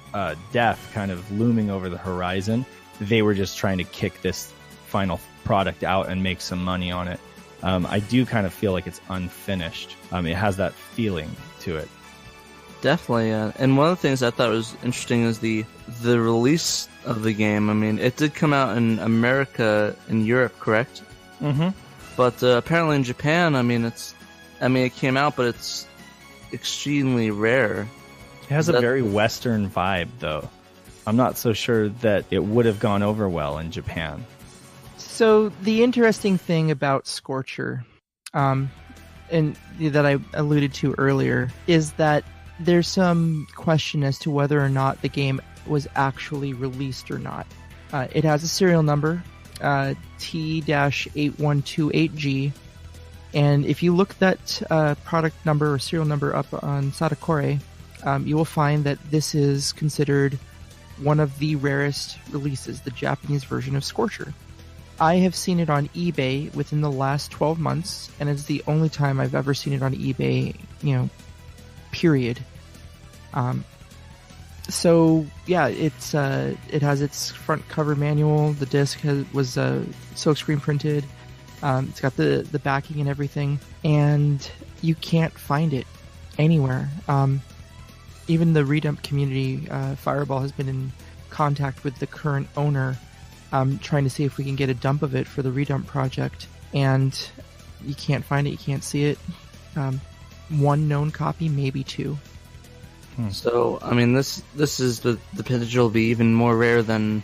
death kind of looming over the horizon, they were just trying to kick this final product out and make some money on it. I do kind of feel like it's unfinished. It has that feeling to it. Definitely, and one of the things I thought was interesting is the release of the game. I mean, it did come out in America and Europe, correct? Mm-hmm. But apparently in Japan, it came out, but it's extremely rare. It has a very Western vibe, though. I'm not so sure that it would have gone over well in Japan. So the interesting thing about Scorcher, and that I alluded to earlier, is that there's some question as to whether or not the game was actually released or not. It has a serial number, T-8128G, and if you look that product number or serial number up on Satakore, you will find that this is considered one of the rarest releases, the Japanese version of Scorcher. I have seen it on eBay within the last 12 months, and it's the only time I've ever seen it on eBay, period. It has its front cover manual. The disc was silkscreen printed. It's got the backing and everything, and you can't find it anywhere. Even the redump community, Fireball, has been in contact with the current owner, trying to see if we can get a dump of it for the redump project, and you can't find it, you can't see it. One known copy, maybe two. So, I mean, this is the potential to be even more rare than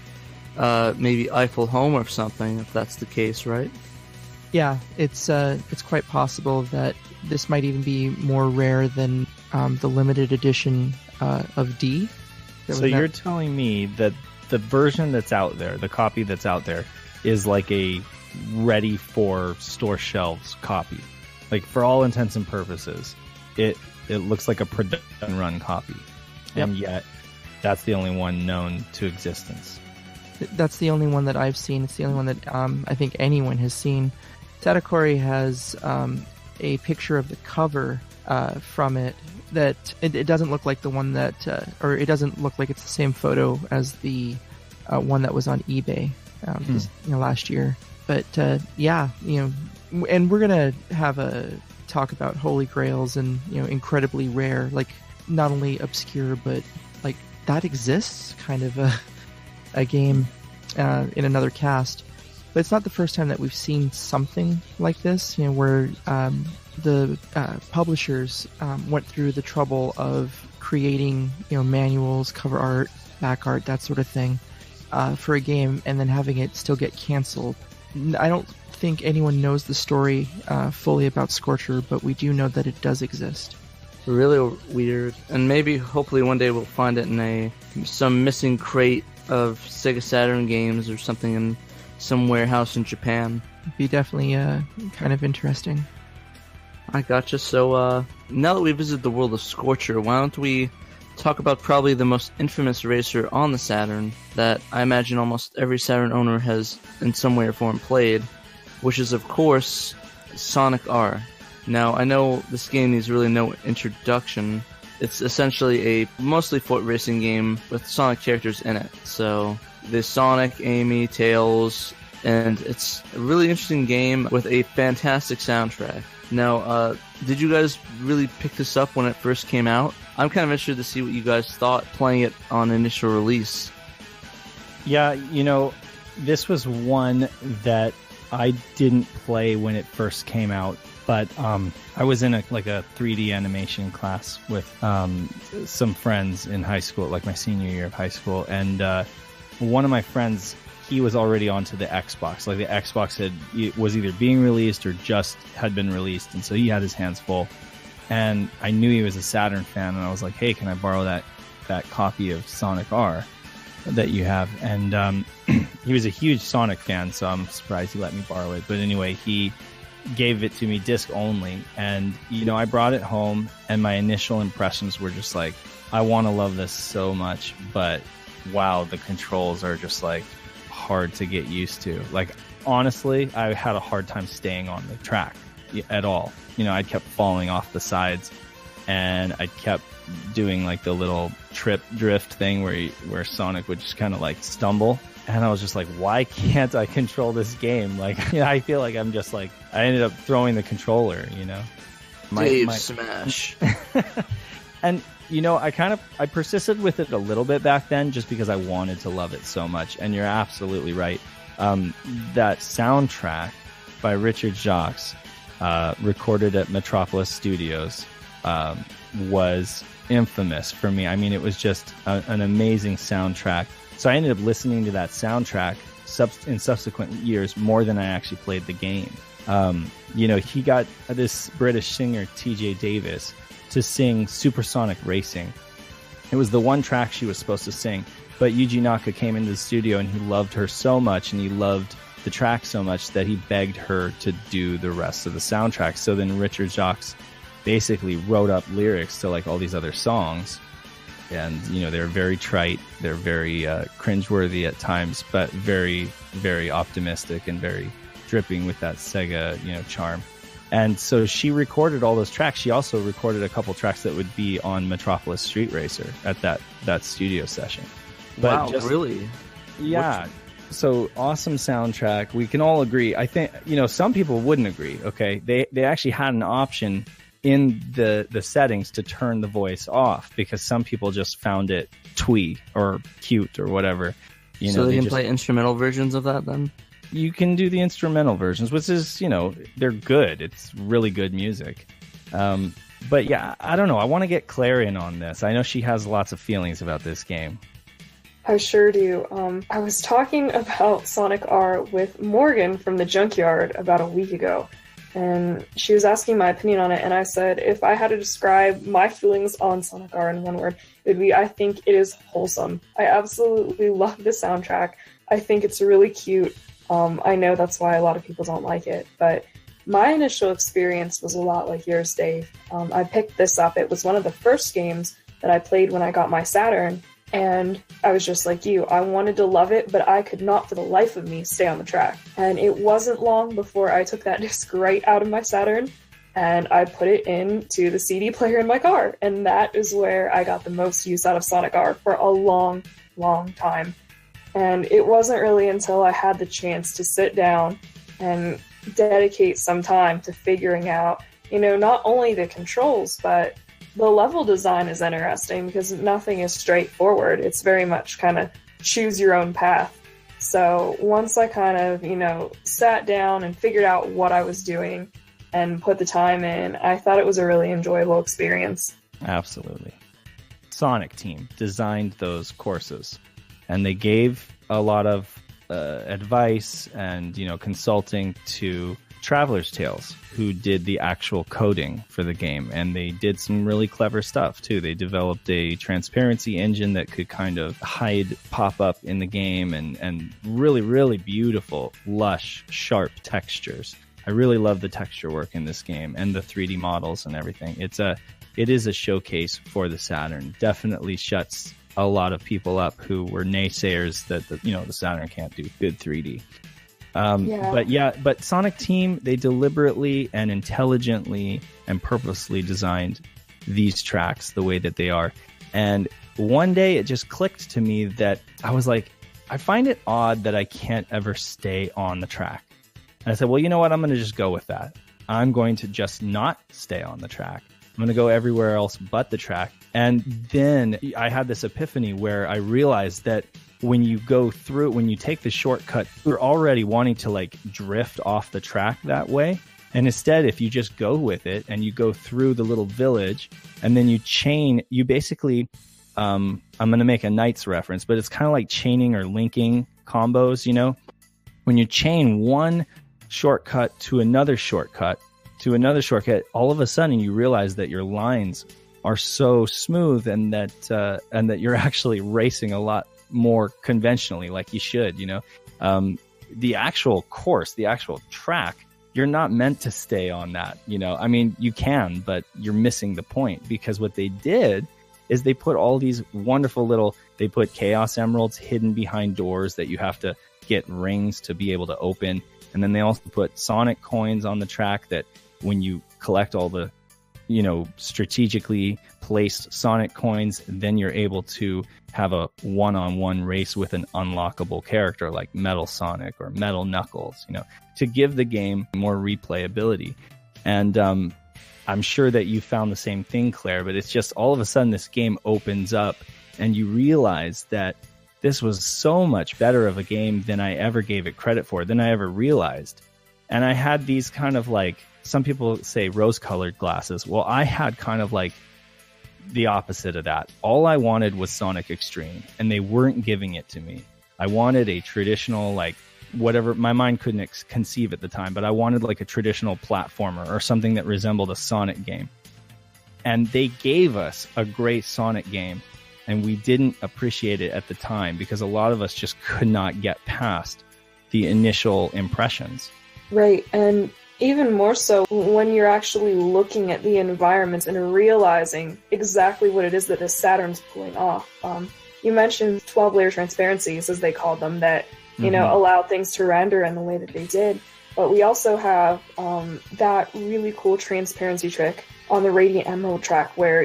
maybe Eiffel Home or something, if that's the case, right? Yeah, it's quite possible that this might even be more rare than the limited edition of D. So you're telling me that the version that's out there, the copy that's out there, is like a ready for store shelves copy. Like, for all intents and purposes, it looks like a production run copy. Yep. And yet that's the only one known to existence. That's the only one that I've seen. It's the only one that I think anyone has seen. Satakore has a picture of the cover from it that it doesn't look like the one that, or it doesn't look like it's the same photo as the one that was on eBay last year. But and we're gonna have a talk about Holy Grails and incredibly rare, like not only obscure but like that exists kind of a game in another cast. But it's not the first time that we've seen something like this, where the publishers went through the trouble of creating, manuals, cover art, back art, that sort of thing, for a game, and then having it still get canceled. I don't think anyone knows the story fully about Scorcher, but we do know that it does exist. Really weird. And maybe, hopefully, one day we'll find it in some missing crate of Sega Saturn games or something in some warehouse in Japan. It'd be definitely kind of interesting. I gotcha. So now that we visited the world of Scorcher, why don't we talk about probably the most infamous racer on the Saturn that I imagine almost every Saturn owner has in some way or form played, which is, of course, Sonic R. Now, I know this game needs really no introduction. It's essentially a mostly foot racing game with Sonic characters in it. So, there's Sonic, Amy, Tails, and it's a really interesting game with a fantastic soundtrack. Now, did you guys really pick this up when it first came out? I'm kind of interested to see what you guys thought playing it on initial release. Yeah, this was one that I didn't play when it first came out, but I was in a 3D animation class with some friends in high school, like my senior year of high school, and one of my friends, he was already onto the Xbox. Like the Xbox was either being released or just had been released, and so he had his hands full. And I knew he was a Saturn fan, and I was like, "Hey, can I borrow that copy of Sonic R that you have?" And he was a huge Sonic fan, so I'm surprised he let me borrow it. But anyway, he gave it to me disc only, and I brought it home, and my initial impressions were just like, I want to love this so much, but wow, the controls are just like hard to get used to. Like, honestly, I had a hard time staying on the track at all. I kept falling off the sides, and I kept doing like the little trip drift thing where Sonic would just kind of like stumble. And I was just like, why can't I control this game? Like, I feel like I'm just like, I ended up throwing the controller, Dave Smash. And, I persisted with it a little bit back then just because I wanted to love it so much. And you're absolutely right. That soundtrack by Richard Jacques, recorded at Metropolis Studios, was infamous for me. I mean, it was just an amazing soundtrack. So I ended up listening to that soundtrack in subsequent years more than I actually played the game. He got this British singer, TJ Davis, to sing Supersonic Racing. It was the one track she was supposed to sing, but Yuji Naka came into the studio and he loved her so much, and he loved the track so much that he begged her to do the rest of the soundtrack. So then Richard Jacques basically wrote up lyrics to like all these other songs. And, they're very trite, they're very cringeworthy at times, but very, very optimistic and very dripping with that Sega, charm. And so she recorded all those tracks. She also recorded a couple tracks that would be on Metropolis Street Racer at that studio session. But wow, really? Yeah. So awesome soundtrack. We can all agree. I think, some people wouldn't agree, okay? They actually had an option in the settings to turn the voice off because some people just found it twee or cute or whatever. So they can play instrumental versions of that then? You can do the instrumental versions, which is, they're good. It's really good music. But yeah, I don't know. I want to get Claire in on this. I know she has lots of feelings about this game. I sure do. I was talking about Sonic R with Morgan from the Junkyard about a week ago. And she was asking my opinion on it, and I said, if I had to describe my feelings on Sonic R in one word, it would be, I think it is wholesome. I absolutely love the soundtrack. I think it's really cute. I know that's why a lot of people don't like it, but my initial experience was a lot like yours, Dave. I picked this up. It was one of the first games that I played when I got my Saturn, and I was just like you. I wanted to love it, but I could not for the life of me stay on the track. And it wasn't long before I took that disc right out of my Saturn and I put it into the CD player in my car. And that is where I got the most use out of Sonic R for a long, long time. And it wasn't really until I had the chance to sit down and dedicate some time to figuring out, not only the controls, but the level design is interesting because nothing is straightforward. It's very much kind of choose your own path. So once I kind of, sat down and figured out what I was doing and put the time in, I thought it was a really enjoyable experience. Absolutely. Sonic Team designed those courses, and they gave a lot of advice and, consulting to Traveler's Tales, who did the actual coding for the game, and they did some really clever stuff too. They developed a transparency engine that could kind of hide pop-up in the game, and really, really beautiful, lush, sharp textures. I really love the texture work in this game and the 3D models and everything. It is a showcase for the Saturn. Definitely shuts a lot of people up who were naysayers that the Saturn can't do good 3D. But Sonic Team, they deliberately and intelligently and purposely designed these tracks the way that they are. And one day it just clicked to me that I was like, I find it odd that I can't ever stay on the track. And I said, well, you know what? I'm going to just go with that. I'm going to just not stay on the track. I'm going to go everywhere else but the track. And then I had this epiphany where I realized that when you take the shortcut, you're already wanting to like drift off the track that way. And instead, if you just go with it and you go through the little village and then you basically, I'm going to make a Knights reference, but it's kind of like chaining or linking combos, when you chain one shortcut to another shortcut, all of a sudden you realize that your lines are so smooth and that you're actually racing a lot more conventionally, like you should. The actual course, the actual track, you're not meant to stay on that. I mean, you can, but you're missing the point, because what they did is they put all these wonderful they put Chaos Emeralds hidden behind doors that you have to get rings to be able to open. And then they also put Sonic coins on the track that when you collect all the, strategically placed Sonic coins, then you're able to have a one-on-one race with an unlockable character like Metal Sonic or Metal Knuckles, to give the game more replayability. And I'm sure that you found the same thing, Claire, but it's just all of a sudden this game opens up and you realize that this was so much better of a game than I ever gave it credit for, than I ever realized. And I had these kind of like, some people say rose-colored glasses. Well, I had kind of like the opposite of that. All I wanted was Sonic Extreme, and they weren't giving it to me. I wanted a traditional, like, whatever, my mind couldn't conceive at the time, but I wanted like a traditional platformer or something that resembled a Sonic game. And they gave us a great Sonic game, and we didn't appreciate it at the time because a lot of us just could not get past the initial impressions. Right, and even more so when you're actually looking at the environments and realizing exactly what it is that the Saturn's pulling off. You mentioned 12-layer transparencies, as they called them, that allowed things to render in the way that they did. But we also have that really cool transparency trick on the Radiant Emerald track where,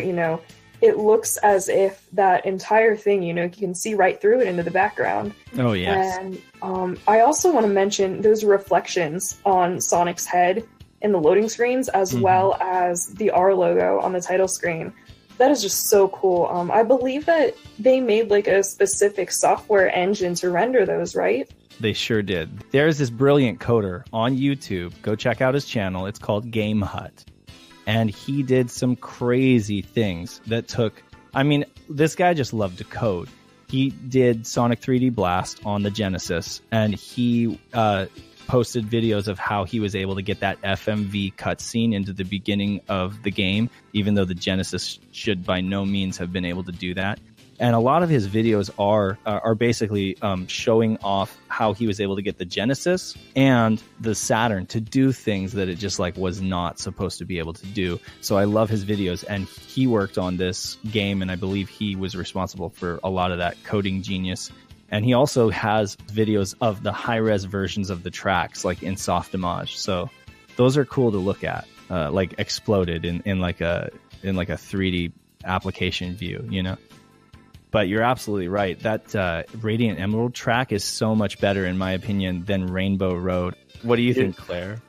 it looks as if that entire thing, you can see right through it into the background. Oh, yes. And I also want to mention those reflections on Sonic's head in the loading screens, as well as the R logo on the title screen. That is just so cool. I believe that they made like a specific software engine to render those, right? They sure did. There's this brilliant coder on YouTube. Go check out his channel. It's called Game Hut. And he did some crazy things that took... I mean, this guy just loved to code. He did Sonic 3D Blast on the Genesis, and he posted videos of how he was able to get that FMV cutscene into the beginning of the game, even though the Genesis should by no means have been able to do that. And a lot of his videos are basically showing off how he was able to get the Genesis and the Saturn to do things that it just like was not supposed to be able to do. So I love his videos, and he worked on this game, and I believe he was responsible for a lot of that coding genius. And he also has videos of the high-res versions of the tracks, like in Softimage. So those are cool to look at, like exploded in like a 3D application view, But you're absolutely right. That Radiant Emerald track is so much better, in my opinion, than Rainbow Road. What do you think, Claire?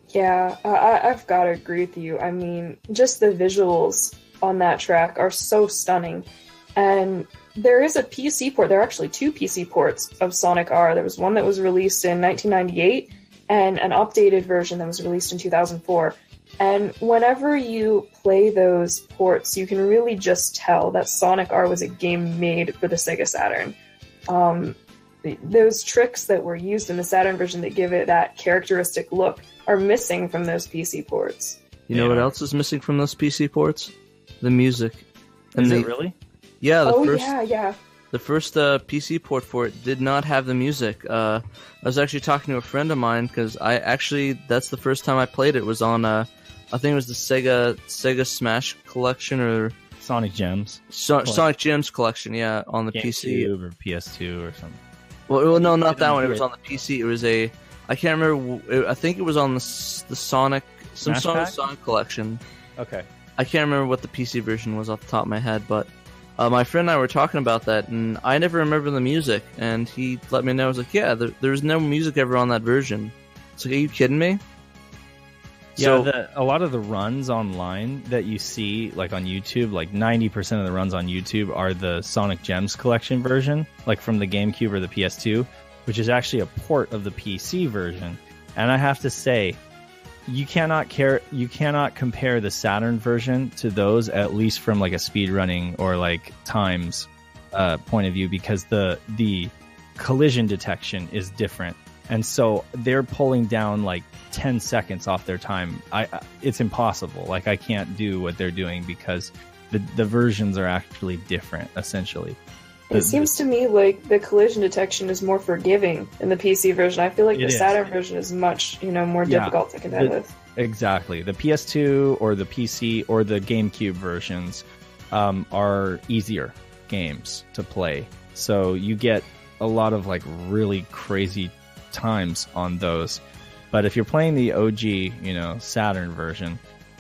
Yeah, I've got to agree with you. I mean, just the visuals on that track are so stunning. And there is a PC port. There are actually two PC ports of Sonic R. There was one that was released in 1998 and an updated version that was released in 2004. And whenever you play those ports, you can really just tell that Sonic R was a game made for the Sega Saturn. those tricks that were used in the Saturn version that give it that characteristic look are missing from those PC ports. You know what else is missing from those PC ports? The music. Is it really? Yeah. Yeah. The first PC port for it did not have the music. I was actually talking to a friend of mine because that's the first time I played it. Was on I think it was the Sega Smash collection or Sonic Gems. Sonic Gems collection, yeah, on the PC or PS2 or something. Well, no, not that one. It was on the PC. It was I can't remember. I think it was on the Sonic Sonic collection. Okay. I can't remember what the PC version was off the top of my head, but. My friend and I were talking about that, and I never remember the music, and he let me know. I was like, yeah, there's no music ever on that version. It's like, are you kidding me? Yeah, a lot of the runs online that you see, like on YouTube, like 90% of the runs on YouTube are the Sonic Gems collection version, like from the GameCube or the PS2, which is actually a port of the PC version. And I have to say, you cannot compare the Saturn version to those, at least from like a speedrunning or like times point of view, because the collision detection is different, and so they're pulling down like 10 seconds off their time. It's impossible. Like, I can't do what they're doing because the versions are actually different, essentially. It seems to me like the collision detection is more forgiving in the PC version. I feel like the Saturn version is much, more difficult to contend with. Exactly. The PS2 or the PC or the GameCube versions are easier games to play. So you get a lot of like really crazy times on those. But if you're playing the OG, Saturn version,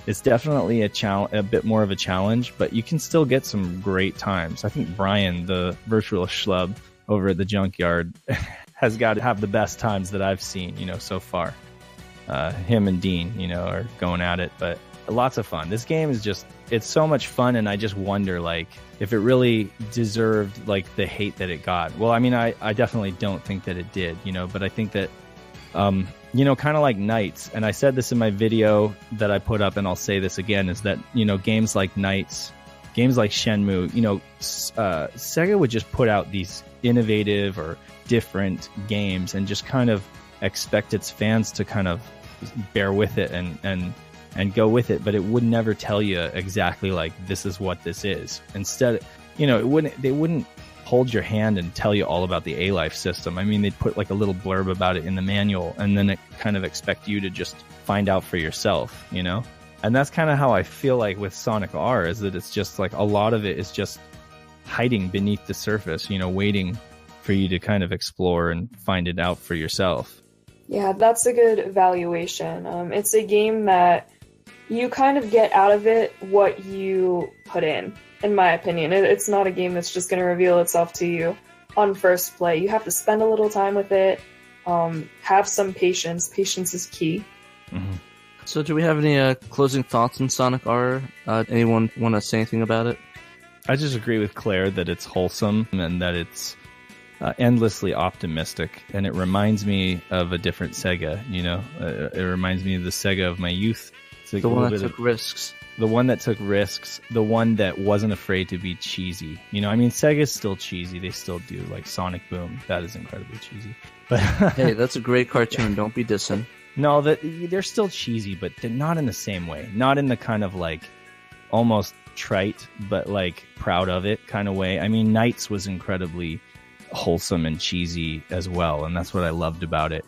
it's definitely a bit more of a challenge, but you can still get some great times. I think Brian, the virtual schlub over at the junkyard, has got to have the best times that I've seen, so far. Him and Dean, are going at it, but lots of fun. This game is it's so much fun, and I just wonder, like, if it really deserved, like, the hate that it got. Well, I mean, I definitely don't think that it did, but I think that, kind of like Knights, and I said this in my video that I put up, and I'll say this again, is that, games like Knights, games like Shenmue, Sega would just put out these innovative or different games and just kind of expect its fans to kind of bear with it and go with it, but it would never tell you exactly like, this is what this is. Instead, they wouldn't hold your hand and tell you all about the A-Life system. I mean, they'd put like a little blurb about it in the manual, and then it kind of expect you to just find out for yourself, And that's kind of how I feel like with Sonic R, is that it's just like a lot of it is just hiding beneath the surface, waiting for you to kind of explore and find it out for yourself. Yeah, that's a good evaluation. It's a game that you kind of get out of it what you put in my opinion. It's not a game that's just going to reveal itself to you on first play. You have to spend a little time with it, have some patience. Patience is key. Mm-hmm. So do we have any closing thoughts on Sonic R? Anyone want to say anything about it? I just agree with Claire that it's wholesome and that it's endlessly optimistic, and it reminds me of a different Sega. It reminds me of the Sega of my youth. It's like the one that took risks. The one that took risks. The one that wasn't afraid to be cheesy. I mean, Sega's still cheesy. They still do, like Sonic Boom. That is incredibly cheesy. But hey, that's a great cartoon. Don't be dissing. No, they're still cheesy, but they're not in the same way. Not in the kind of like almost trite, but like proud of it kind of way. I mean, Knights was incredibly wholesome and cheesy as well, and that's what I loved about it.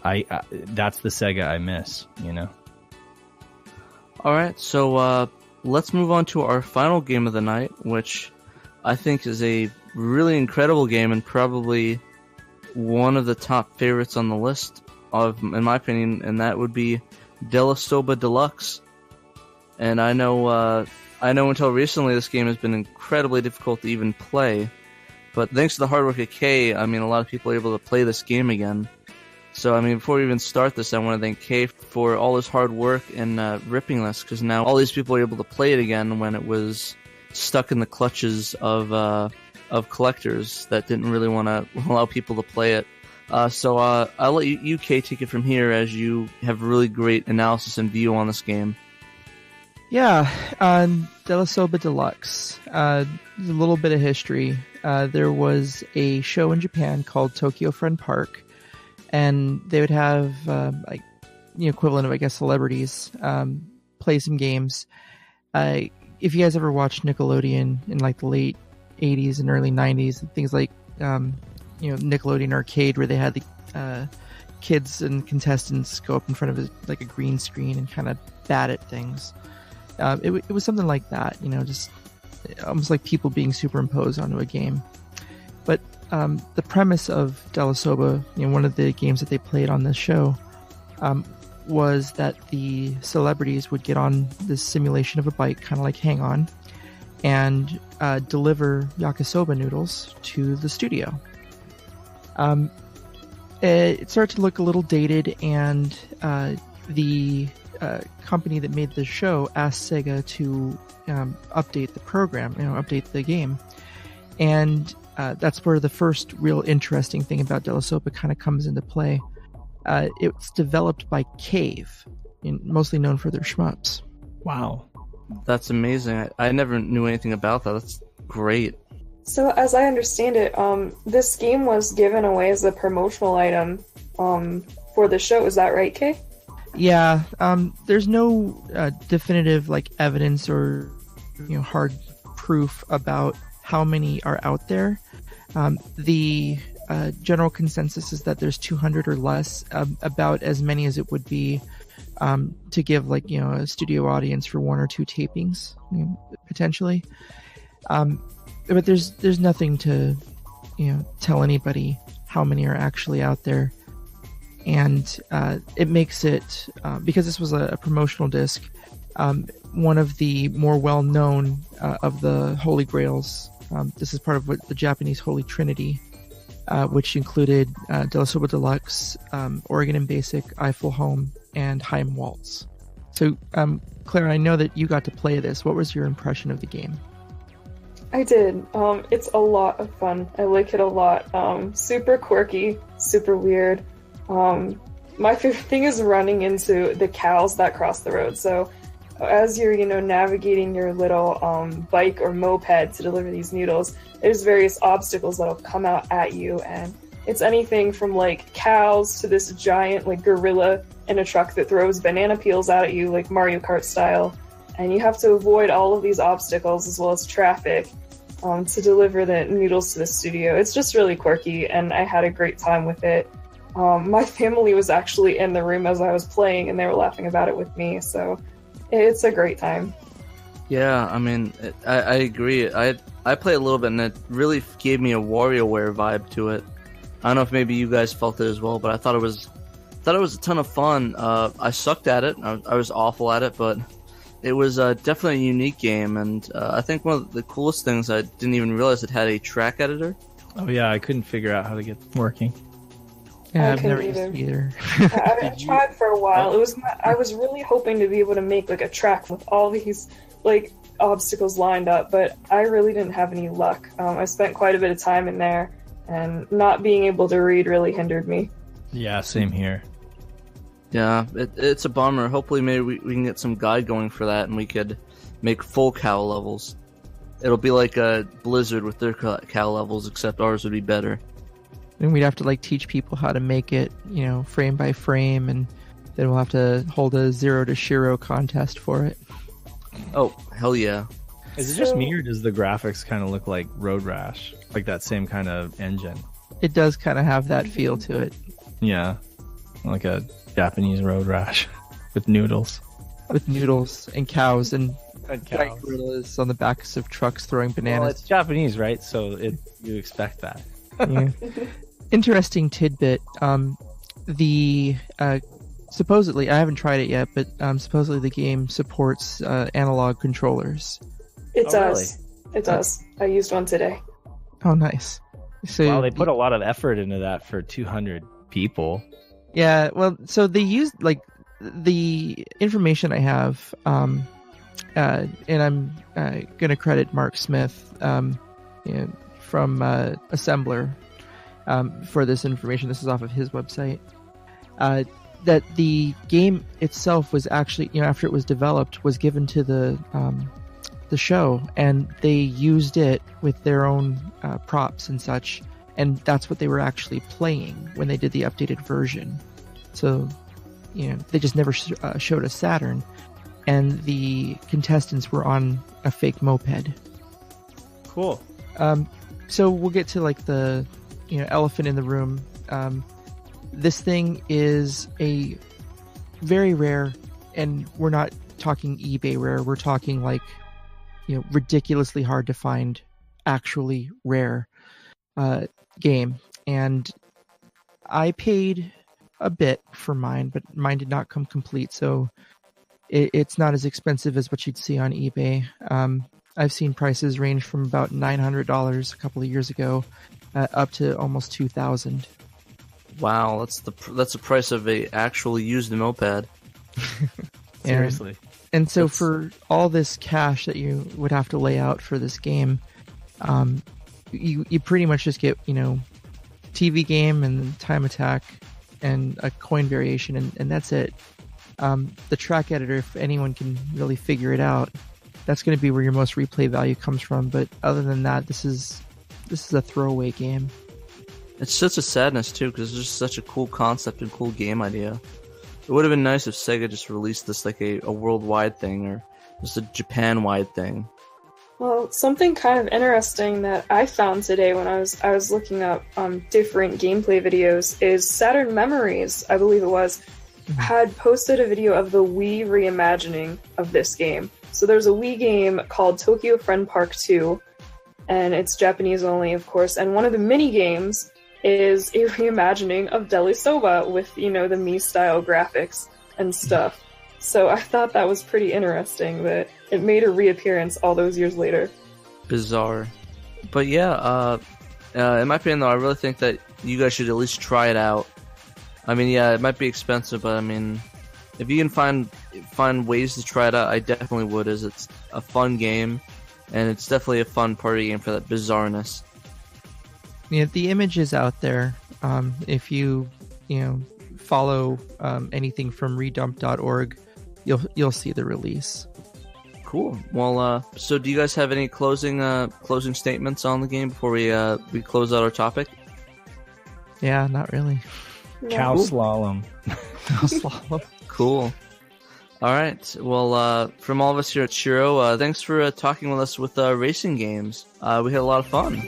I that's the Sega I miss. All right, so let's move on to our final game of the night, which I think is a really incredible game and probably one of the top favorites on the list, in my opinion, and that would be Della Soba Deluxe. And I know until recently this game has been incredibly difficult to even play, but thanks to the hard work of Kay, I mean, a lot of people are able to play this game again. So, I mean, before we even start this, I want to thank Kay for all his hard work in ripping this, because now all these people are able to play it again when it was stuck in the clutches of collectors that didn't really want to allow people to play it. So I'll let you, Kay, take it from here, as you have really great analysis and view on this game. Yeah, Della Soba Deluxe. A little bit of history. There was a show in Japan called Tokyo Friend Park, and they would have equivalent of, I guess, celebrities play some games. If you guys ever watched Nickelodeon in like the late 80s and early 90s, things like Nickelodeon Arcade, where they had the kids and contestants go up in front of a green screen and kind of bat at things. It was something like that, just almost like people being superimposed onto a game. But the premise of Della Soba, one of the games that they played on this show, was that the celebrities would get on this simulation of a bike, kind of like Hang On, and deliver yakisoba noodles to the studio. It started to look a little dated, and the company that made the show asked Sega to update the program, update the game. And that's where the first real interesting thing about Della Soba kind of comes into play. It's developed by Cave, mostly known for their shmups. Wow. That's amazing. I never knew anything about that. That's great. So as I understand it, this game was given away as a promotional item for the show. Is that right, Kay? Yeah. There's no definitive evidence or hard proof about how many are out there. The general consensus is that there's 200 or less, about as many as it would be to give a studio audience for one or two tapings, potentially. But there's nothing to tell anybody how many are actually out there, and it makes it because this was a promotional disc, one of the more well-known of the Holy Grails. This is part of what the Japanese Holy Trinity, which included Della Soba Deluxe, Oregon and Basic, Eiffel Home, and Heim Waltz. So, Claire, I know that you got to play this. What was your impression of the game? I did. It's a lot of fun. I like it a lot. Super quirky, super weird. My favorite thing is running into the cows that cross the road. So as you're, navigating your little bike or moped to deliver these noodles, there's various obstacles that'll come out at you, and it's anything from cows to this giant gorilla in a truck that throws banana peels out at you like Mario Kart style, and you have to avoid all of these obstacles as well as traffic to deliver the noodles to the studio. It's just really quirky, and I had a great time with it. My family was actually in the room as I was playing, and they were laughing about it with me, so it's a great time. Yeah, I mean, I agree. I played a little bit, and it really gave me a WarioWare vibe to it. I don't know if maybe you guys felt it as well, but I thought it was a ton of fun. I sucked at it. I was awful at it, but it was definitely a unique game, and I think one of the coolest things, I didn't even realize it had a track editor. Oh yeah, I couldn't figure out how to get it working. Yeah, I I've never couldn't used it either. I tried for a while. I was really hoping to be able to make a track with all these obstacles lined up, but I really didn't have any luck. I spent quite a bit of time in there, and not being able to read really hindered me. Yeah, same here. Yeah, it's a bummer. Hopefully maybe we can get some guide going for that, and we could make full cow levels. It'll be like a Blizzard with their cow levels, except ours would be better. And we'd have to teach people how to make it, frame by frame, and then we'll have to hold a 0 to SHIRO contest for it. Oh, hell yeah. Is it just me, or does the graphics kind of look like Road Rash? Like that same kind of engine? It does kind of have that feel to it. Yeah. Like a Japanese Road Rash with noodles. With noodles and cows and cows. gorillas on the backs of trucks throwing bananas. Well, it's Japanese, right? So you expect that. Yeah. Interesting tidbit. The supposedly, I haven't tried it yet, but supposedly the game supports analog controllers. It does. Really? It does. I used one today. Oh, nice. So wow, they put a lot of effort into that for 200 people. Yeah, well, so they used the information I have, and I'm going to credit Mark Smith from Assembler for this information. This is off of his website. that the game itself was actually, after it was developed, was given to the show, and they used it with their own props and such, and that's what they were actually playing when they did the updated version. So, they just never showed a Saturn, and the contestants were on a fake moped. Cool. So we'll get to like the elephant in the room. This thing is a very rare, and we're not talking eBay rare. We're talking like ridiculously hard to find, actually rare game. And I paid a bit for mine, but mine did not come complete, so it's not as expensive as what you'd see on eBay. I've seen prices range from about $900 a couple of years ago up to almost $2,000. Wow, that's the price of a actually used moped. Seriously. And so for all this cash that you would have to lay out for this game, you pretty much just get TV game and time attack and a coin variation, and that's it. The track editor, if anyone can really figure it out, that's going to be where your most replay value comes from. But other than that, this is a throwaway game. It's such a sadness too, because it's just such a cool concept and cool game idea. It would have been nice if Sega just released this like a worldwide thing, or just a Japan-wide thing. Well, something kind of interesting that I found today when I was looking up different gameplay videos is Saturn Memories, I believe it was, had posted a video of the Wii reimagining of this game. So there's a Wii game called Tokyo Friend Park 2, and it's Japanese only, of course, and one of the mini-games is a reimagining of Deli Soba with, the Mii-style graphics and stuff. So I thought that was pretty interesting that it made a reappearance all those years later. Bizarre. But yeah, in my opinion though, I really think that you guys should at least try it out. I mean, yeah, it might be expensive, but I mean, if you can find ways to try it out, I definitely would, as it's a fun game, and it's definitely a fun party game for that bizarreness. Yeah, the image is out there. If you follow anything from redump.org, you'll see the release. Cool. Well, so do you guys have any closing statements on the game before we close out our topic? Yeah, not really. No. Cow slalom. Cow slalom. Cool. All right. Well, from all of us here at SHIRO, thanks for talking with us with racing games. We had a lot of fun.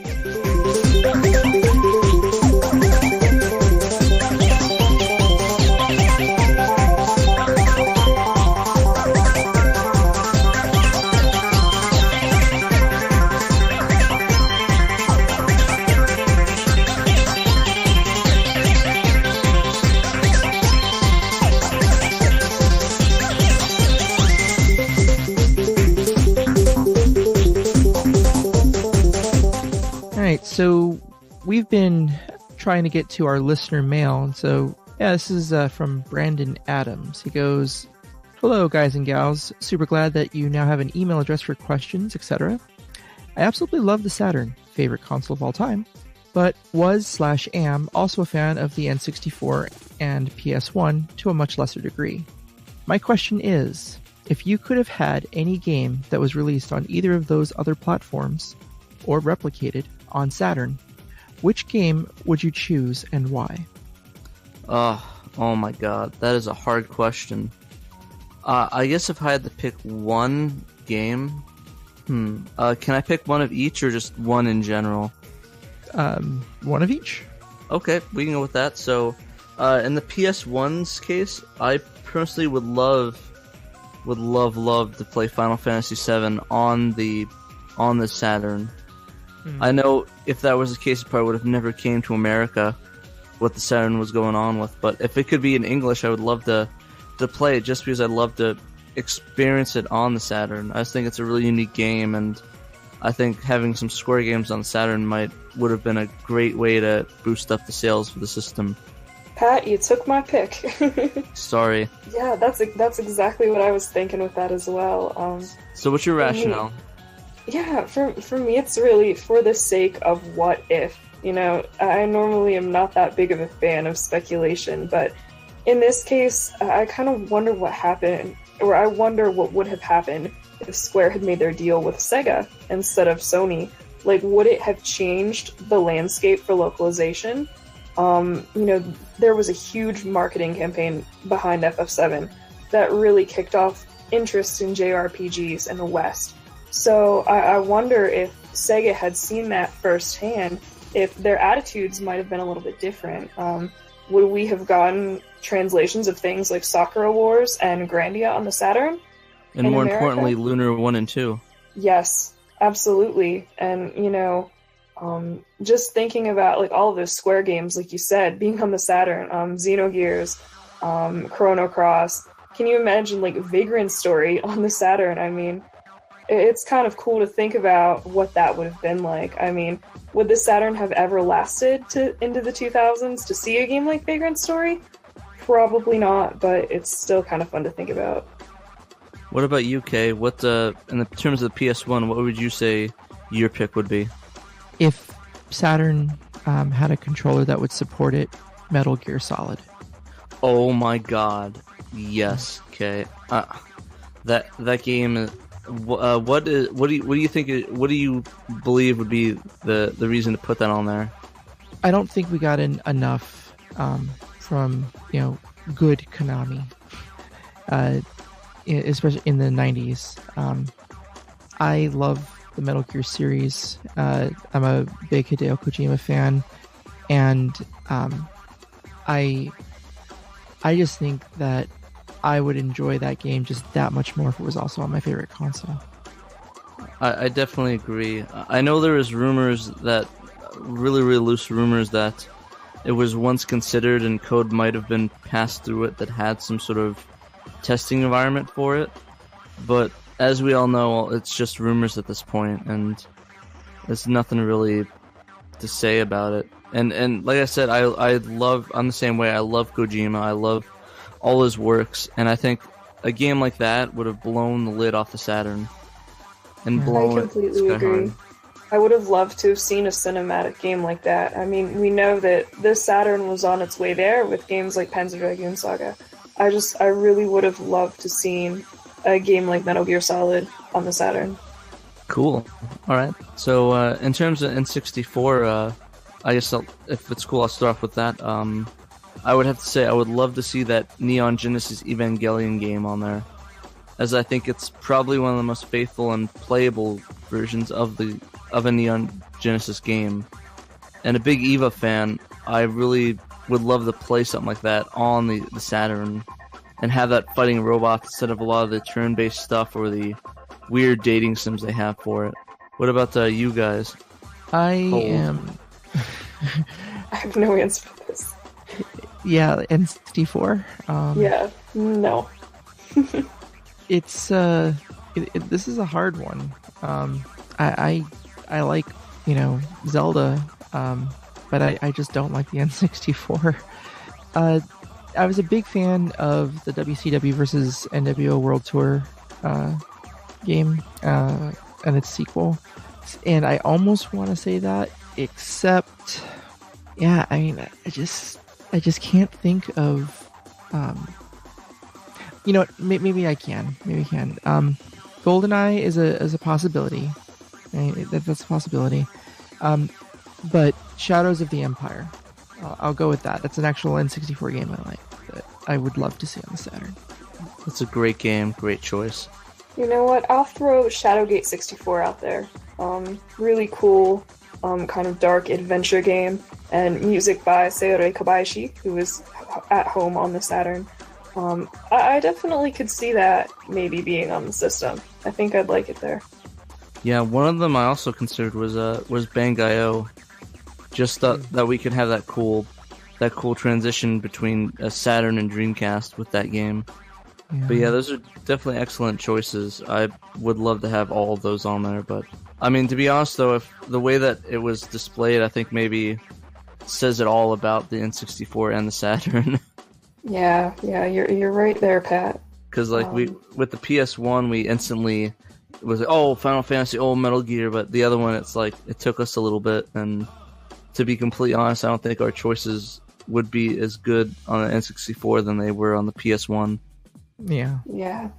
So we've been trying to get to our listener mail, and so this is from Brandon Adams. He goes, "Hello guys and gals, super glad that you now have an email address for questions, etc. I absolutely love the Saturn, favorite console of all time, but was/am also a fan of the N64 and PS1 to a much lesser degree. My question is, if you could have had any game that was released on either of those other platforms, or replicated on Saturn, which game would you choose and why?" Oh my god, that is a hard question. I guess if I had to pick one game, can I pick one of each or just one in general? One of each. Okay, we can go with that. So, in the PS1's case, I personally would love to play Final Fantasy VII on the Saturn. I know if that was the case, it probably would have never came to America, what the Saturn was going on with. But if it could be in English, I would love to play it, just because I'd love to experience it on the Saturn. I just think it's a really unique game, and I think having some Square games on the Saturn would have been a great way to boost up the sales for the system. Pat, you took my pick. Sorry. Yeah, that's exactly what I was thinking with that as well. So what's your rationale? Yeah, for me, it's really for the sake of what if. I normally am not that big of a fan of speculation, but in this case, I kind of wonder what happened, or I wonder what would have happened if Square had made their deal with Sega instead of Sony. Like, would it have changed the landscape for localization? There was a huge marketing campaign behind FF7 that really kicked off interest in JRPGs in the West. So I wonder if Sega had seen that firsthand, if their attitudes might have been a little bit different. Would we have gotten translations of things like Sakura Wars and Grandia on the Saturn? And more importantly, Lunar 1 and 2. Yes, absolutely. And, just thinking about like all of those Square games, like you said, being on the Saturn, Xenogears, Chrono Cross. Can you imagine like Vagrant Story on the Saturn? I mean, it's kind of cool to think about what that would have been like. I mean, would the Saturn have ever lasted into the 2000s to see a game like Vagrant Story? Probably not, but it's still kind of fun to think about. What about UK? What in the terms of the PS1, what would you say your pick would be? If Saturn had a controller that would support it, Metal Gear Solid. Oh my God! Yes. Okay. That game. What do you think? What do you believe would be the reason to put that on there? I don't think we got enough from good Konami, especially in the 90s. I love the Metal Gear series. I'm a big Hideo Kojima fan, and I just think that I would enjoy that game just that much more if it was also on my favorite console. I definitely agree. I know there was rumors that, really, really loose rumors that it was once considered and code might have been passed through it that had some sort of testing environment for it. But as we all know, it's just rumors at this point, and there's nothing really to say about it. And like I said, I'm the same way. I love Kojima. I love all his works, and I think a game like that would have blown the lid off the Saturn and blown it. I completely agree. I would have loved to have seen a cinematic game like that. I mean, we know that this Saturn was on its way there with games like Panzer Dragoon Saga. I really would have loved to seen a game like Metal Gear Solid on the Saturn. Cool. All right. So in terms of N64, I guess if it's cool, I'll start off with that. I would have to say I would love to see that Neon Genesis Evangelion game on there, as I think it's probably one of the most faithful and playable versions of a Neon Genesis game. And a big EVA fan, I really would love to play something like that on the Saturn and have that fighting robots instead of a lot of the turn-based stuff or the weird dating sims they have for it. What about you guys? I have no answer for this. Yeah, N64. Yeah, no. It's this is a hard one. I like Zelda, but I just don't like the N64. I was a big fan of the WCW versus NWO World Tour game and its sequel, and I almost want to say that, except, yeah, I mean, I just can't think of, maybe I can. GoldenEye is a possibility. Right? That's a possibility. But Shadows of the Empire, I'll go with that. That's an actual N64 game I like that I would love to see on the Saturn. That's a great game. Great choice. You know what? I'll throw Shadowgate 64 out there. Really cool, kind of dark adventure game, and music by Seirei Kobayashi, who was at home on the Saturn. I definitely could see that maybe being on the system. I think I'd like it there. Yeah, one of them I also considered was Bangai-O. Just that we could have that cool transition between a Saturn and Dreamcast with that game. Yeah. But yeah, those are definitely excellent choices. I would love to have all of those on there, but I mean, to be honest though, if the way that it was displayed, I think maybe says it all about the N64 and the Saturn. Yeah, you're right there, Pat. Because with the PS1, we instantly was Final Fantasy, Metal Gear, but the other one, it's like it took us a little bit, and to be completely honest, I don't think our choices would be as good on the N64 than they were on the PS1. Yeah. Yeah.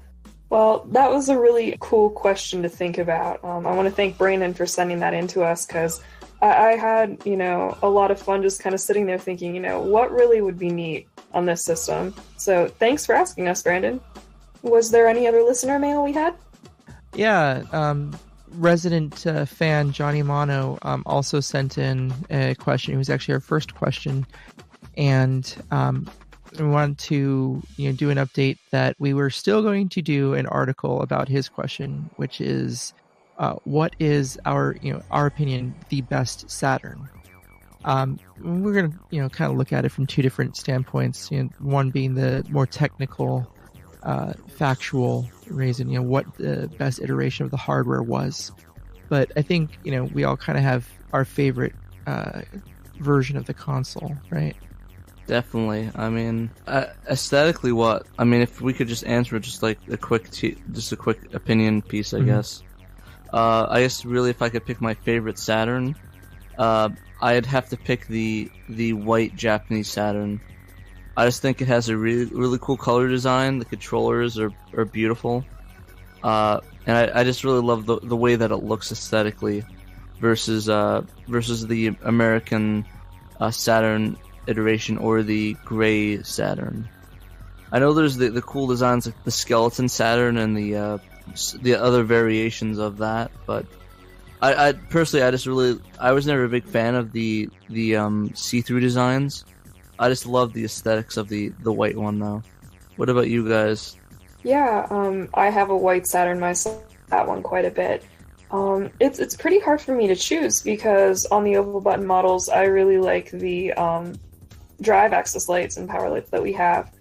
Well, that was a really cool question to think about. I want to thank Brandon for sending that in to us, because I had, a lot of fun just kind of sitting there thinking, what really would be neat on this system. So thanks for asking us, Brandon. Was there any other listener mail we had? Yeah. Resident fan Johnny Mono also sent in a question. It was actually our first question. And we wanted to do an update that we were still going to do an article about his question, which is what is our opinion the best Saturn. We're going to kind of look at it from two different standpoints, one being the more technical factual reason, what the best iteration of the hardware was. But I think we all kind of have our favorite version of the console, right? Definitely. I mean, aesthetically, what? I mean, if we could just answer just like a quick opinion piece, I guess. I guess really, if I could pick my favorite Saturn, I'd have to pick the white Japanese Saturn. I just think it has a really cool color design. The controllers are beautiful, and I just really love the way that it looks aesthetically, versus the American Saturn iteration or the gray Saturn. I know there's the cool designs like the skeleton Saturn and the other variations of that, but I personally I was never a big fan of the see-through designs. I just love the aesthetics of the white one though. What about you guys? Yeah, I have a white Saturn myself. That one quite a bit. It's pretty hard for me to choose because on the oval button models, I really like the drive axis lights and power lights that we have,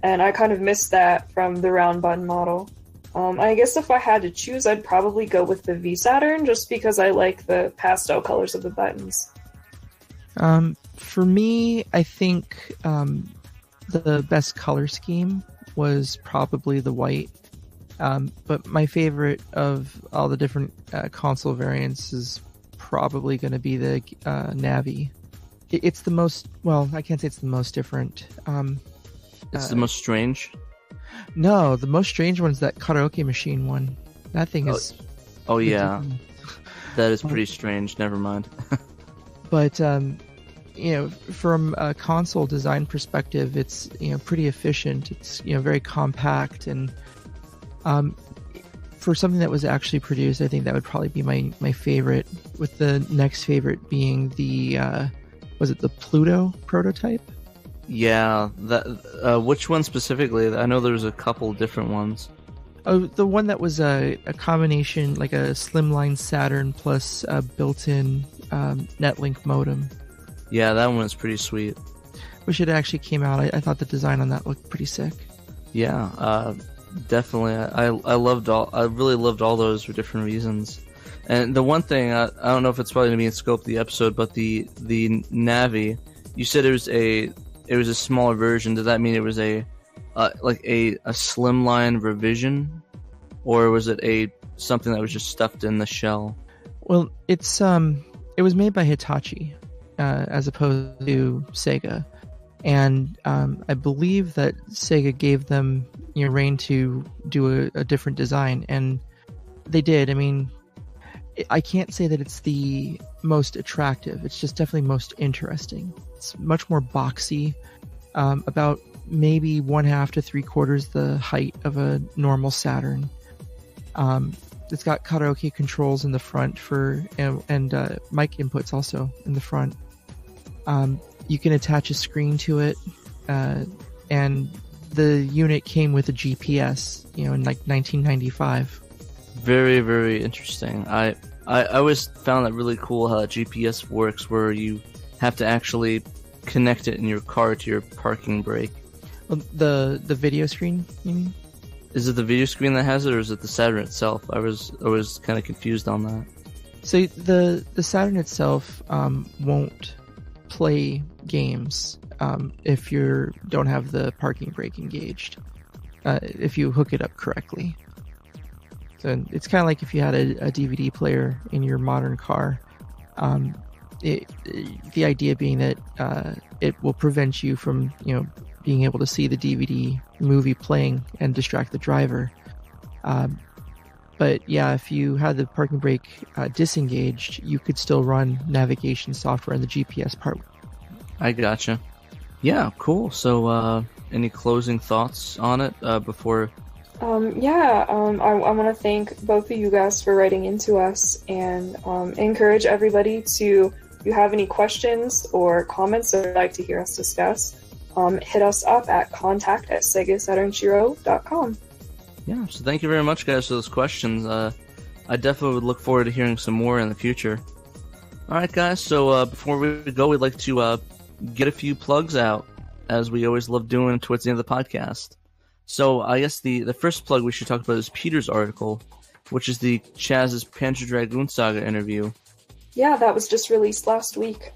and I kind of missed that from the round button model. I guess if I had to choose, I'd probably go with the V Saturn just because I like the pastel colors of the buttons. For me, I think the best color scheme was probably the white. But my favorite of all the different console variants is probably going to be the Navi. It's the most, well, I can't say it's the most different. It's the most strange? No, the most strange one's that karaoke machine one. That thing is... Oh, yeah. That is pretty strange. Never mind. But, from a console design perspective, it's, pretty efficient. It's, very compact. And for something that was actually produced, I think that would probably be my favorite, with the next favorite being the... was it the Pluto prototype? Yeah, that. Which one specifically? I know there's a couple different ones. Oh, the one that was a combination, like a slimline Saturn plus a built-in Netlink modem. Yeah, that one is pretty sweet. Wish it actually came out. I thought the design on that looked pretty sick. Yeah, definitely. I really loved all those for different reasons. And the one thing, I don't know if it's probably going to be in scope of the episode, but the Navi, you said it was a smaller version. Does that mean it was a slimline revision, or was it something that was just stuffed in the shell? Well, it was made by Hitachi as opposed to Sega, and I believe that Sega gave them reign to do a different design, and they did. I mean, I can't say that it's the most attractive. It's just definitely most interesting. It's much more boxy, about maybe 1/2 to 3/4 the height of a normal Saturn. It's got karaoke controls in the front and mic inputs also in the front. You can attach a screen to it, and the unit came with a GPS, in like 1995. Very, very interesting. I always found that really cool how GPS works, where you have to actually connect it in your car to your parking brake. The video screen, you mean? Is it the video screen that has it, or is it the Saturn itself? I was kind of confused on that. So the Saturn itself won't play games if you don't have the parking brake engaged, if you hook it up correctly. So it's kind of like if you had a DVD player in your modern car. the idea being that it will prevent you from, being able to see the DVD movie playing and distract the driver. But yeah, if you had the parking brake disengaged, you could still run navigation software and the GPS part. I gotcha. Yeah, cool. So, any closing thoughts on it before? I want to thank both of you guys for writing into us, and encourage everybody to, if you have any questions or comments that you'd like to hear us discuss, hit us up at contact@segasaturnshiro.com. Yeah, so thank you very much, guys, for those questions. I definitely would look forward to hearing some more in the future. All right, guys, so before we go, we'd like to get a few plugs out, as we always love doing towards the end of the podcast. So I guess the first plug we should talk about is Peter's article, which is the Chaz's Panzer Dragoon Saga interview. Yeah, that was just released last week.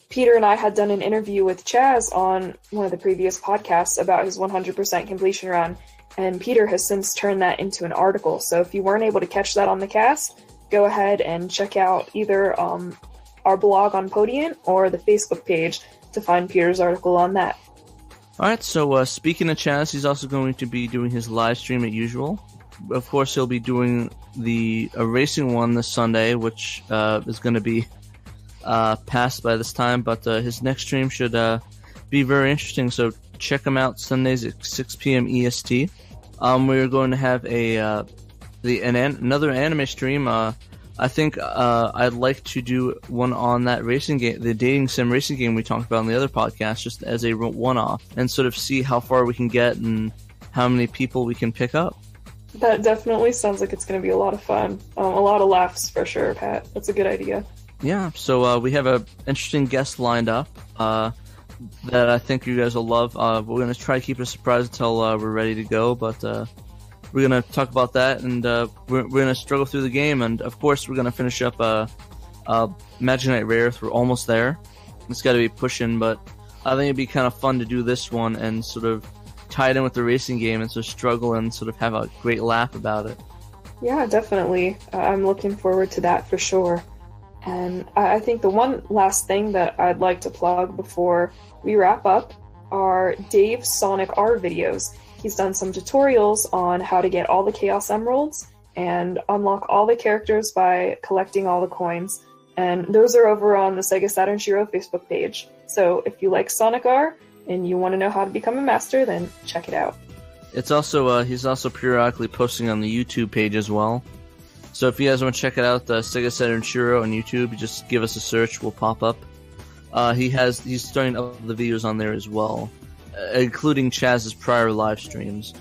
Peter and I had done an interview with Chaz on one of the previous podcasts about his 100% completion run, and Peter has since turned that into an article. So if you weren't able to catch that on the cast, go ahead and check out either our blog on Podiant or the Facebook page to find Peter's article on that. Alright, so speaking of Chaz, he's also going to be doing his live stream as usual. Of course, he'll be doing a racing one this Sunday, which is going to be past by this time, but his next stream should be very interesting, so check him out Sundays at 6 p.m. EST. We're going to have another anime stream. I think I'd like to do one on that racing game, the dating sim racing game we talked about in the other podcast, just as a one-off, and sort of see how far we can get and how many people we can pick up. That definitely sounds like it's going to be a lot of fun. A lot of laughs for sure, Pat. That's a good idea. Yeah, so we have an interesting guest lined up that I think you guys will love. We're going to try to keep it a surprise until we're ready to go, but we're going to talk about that, and we're going to struggle through the game, and of course we're going to finish up Magic Knight Rare. We're almost there. It's got to be pushing, but I think it'd be kind of fun to do this one and sort of tie it in with the racing game and sort of struggle and sort of have a great laugh about it. Yeah, definitely. I'm looking forward to that for sure. And I think the one last thing that I'd like to plug before we wrap up are Dave's Sonic R videos. He's done some tutorials on how to get all the Chaos Emeralds and unlock all the characters by collecting all the coins. And those are over on the Sega Saturn Shiro Facebook page. So if you like Sonic R and you want to know how to become a master, then check it out. It's also he's also periodically posting on the YouTube page as well. So if you guys want to check it out, Sega Saturn Shiro on YouTube, just give us a search, we'll pop up. He's starting up the videos on there as well, including Chaz's prior live streams.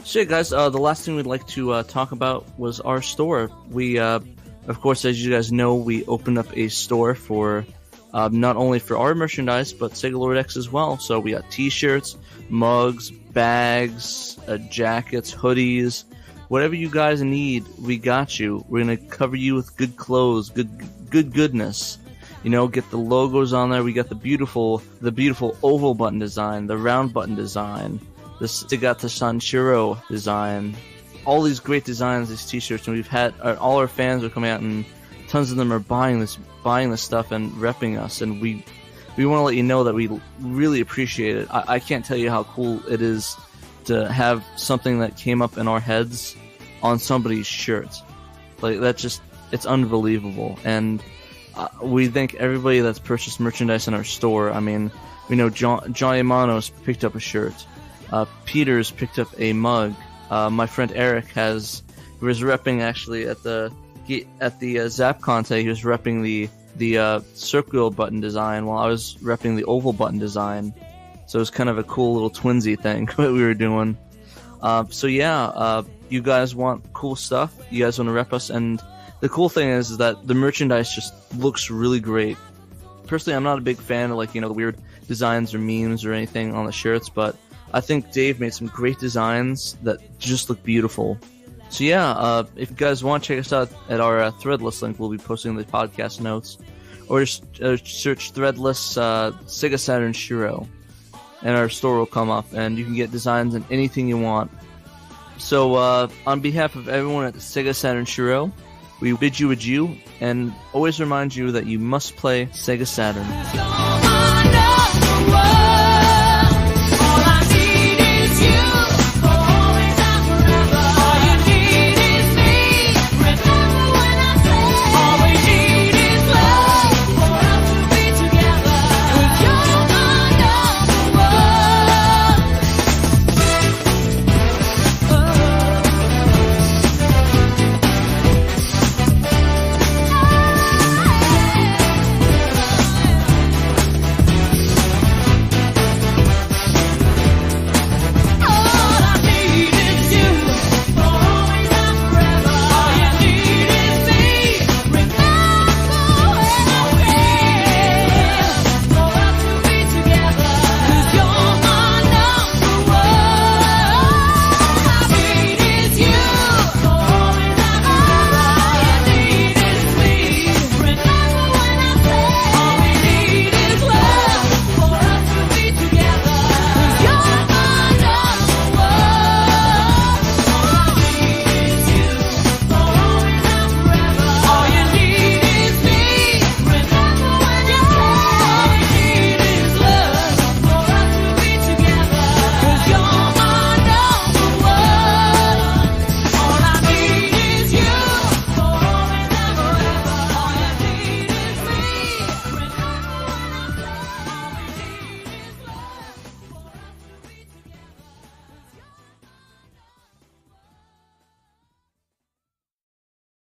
So yeah, guys, the last thing we'd like to talk about was our store. We, of course, as you guys know, we opened up a store for not only for our merchandise, but Sega Lord X as well. So we got t-shirts, mugs, bags, jackets, hoodies, whatever you guys need, we got you. We're gonna cover you with good clothes, goodness. You know, get the logos on there. We got the beautiful oval button design, the round button design, the SEGA SATURN design. All these great designs, these t-shirts, and we've had all our fans are coming out, and tons of them are buying this stuff and repping us, and we want to let you know that we really appreciate it. I can't tell you how cool it is to have something that came up in our heads on somebody's shirt. Like, that just, it's unbelievable. And we thank everybody that's purchased merchandise in our store. I mean, we know Johnny Manos picked up a shirt. Peter's picked up a mug. My friend Eric was repping actually at the ZapCon today. He was repping the circular button design while I was repping the oval button design. So it was kind of a cool little twinsy thing that we were doing. You guys want cool stuff. You guys want to rep us. And the cool thing is that the merchandise just looks really great. Personally, I'm not a big fan of the weird designs or memes or anything on the shirts, but I think Dave made some great designs that just look beautiful. So if you guys want, check us out at our Threadless link. We'll be posting the podcast notes. Or just search Threadless Sega Saturn Shiro, and our store will come up, and you can get designs and anything you want. So on behalf of everyone at the Sega Saturn Shiro, We bid you adieu, and always remind you that you must play Sega Saturn. Come on up the road.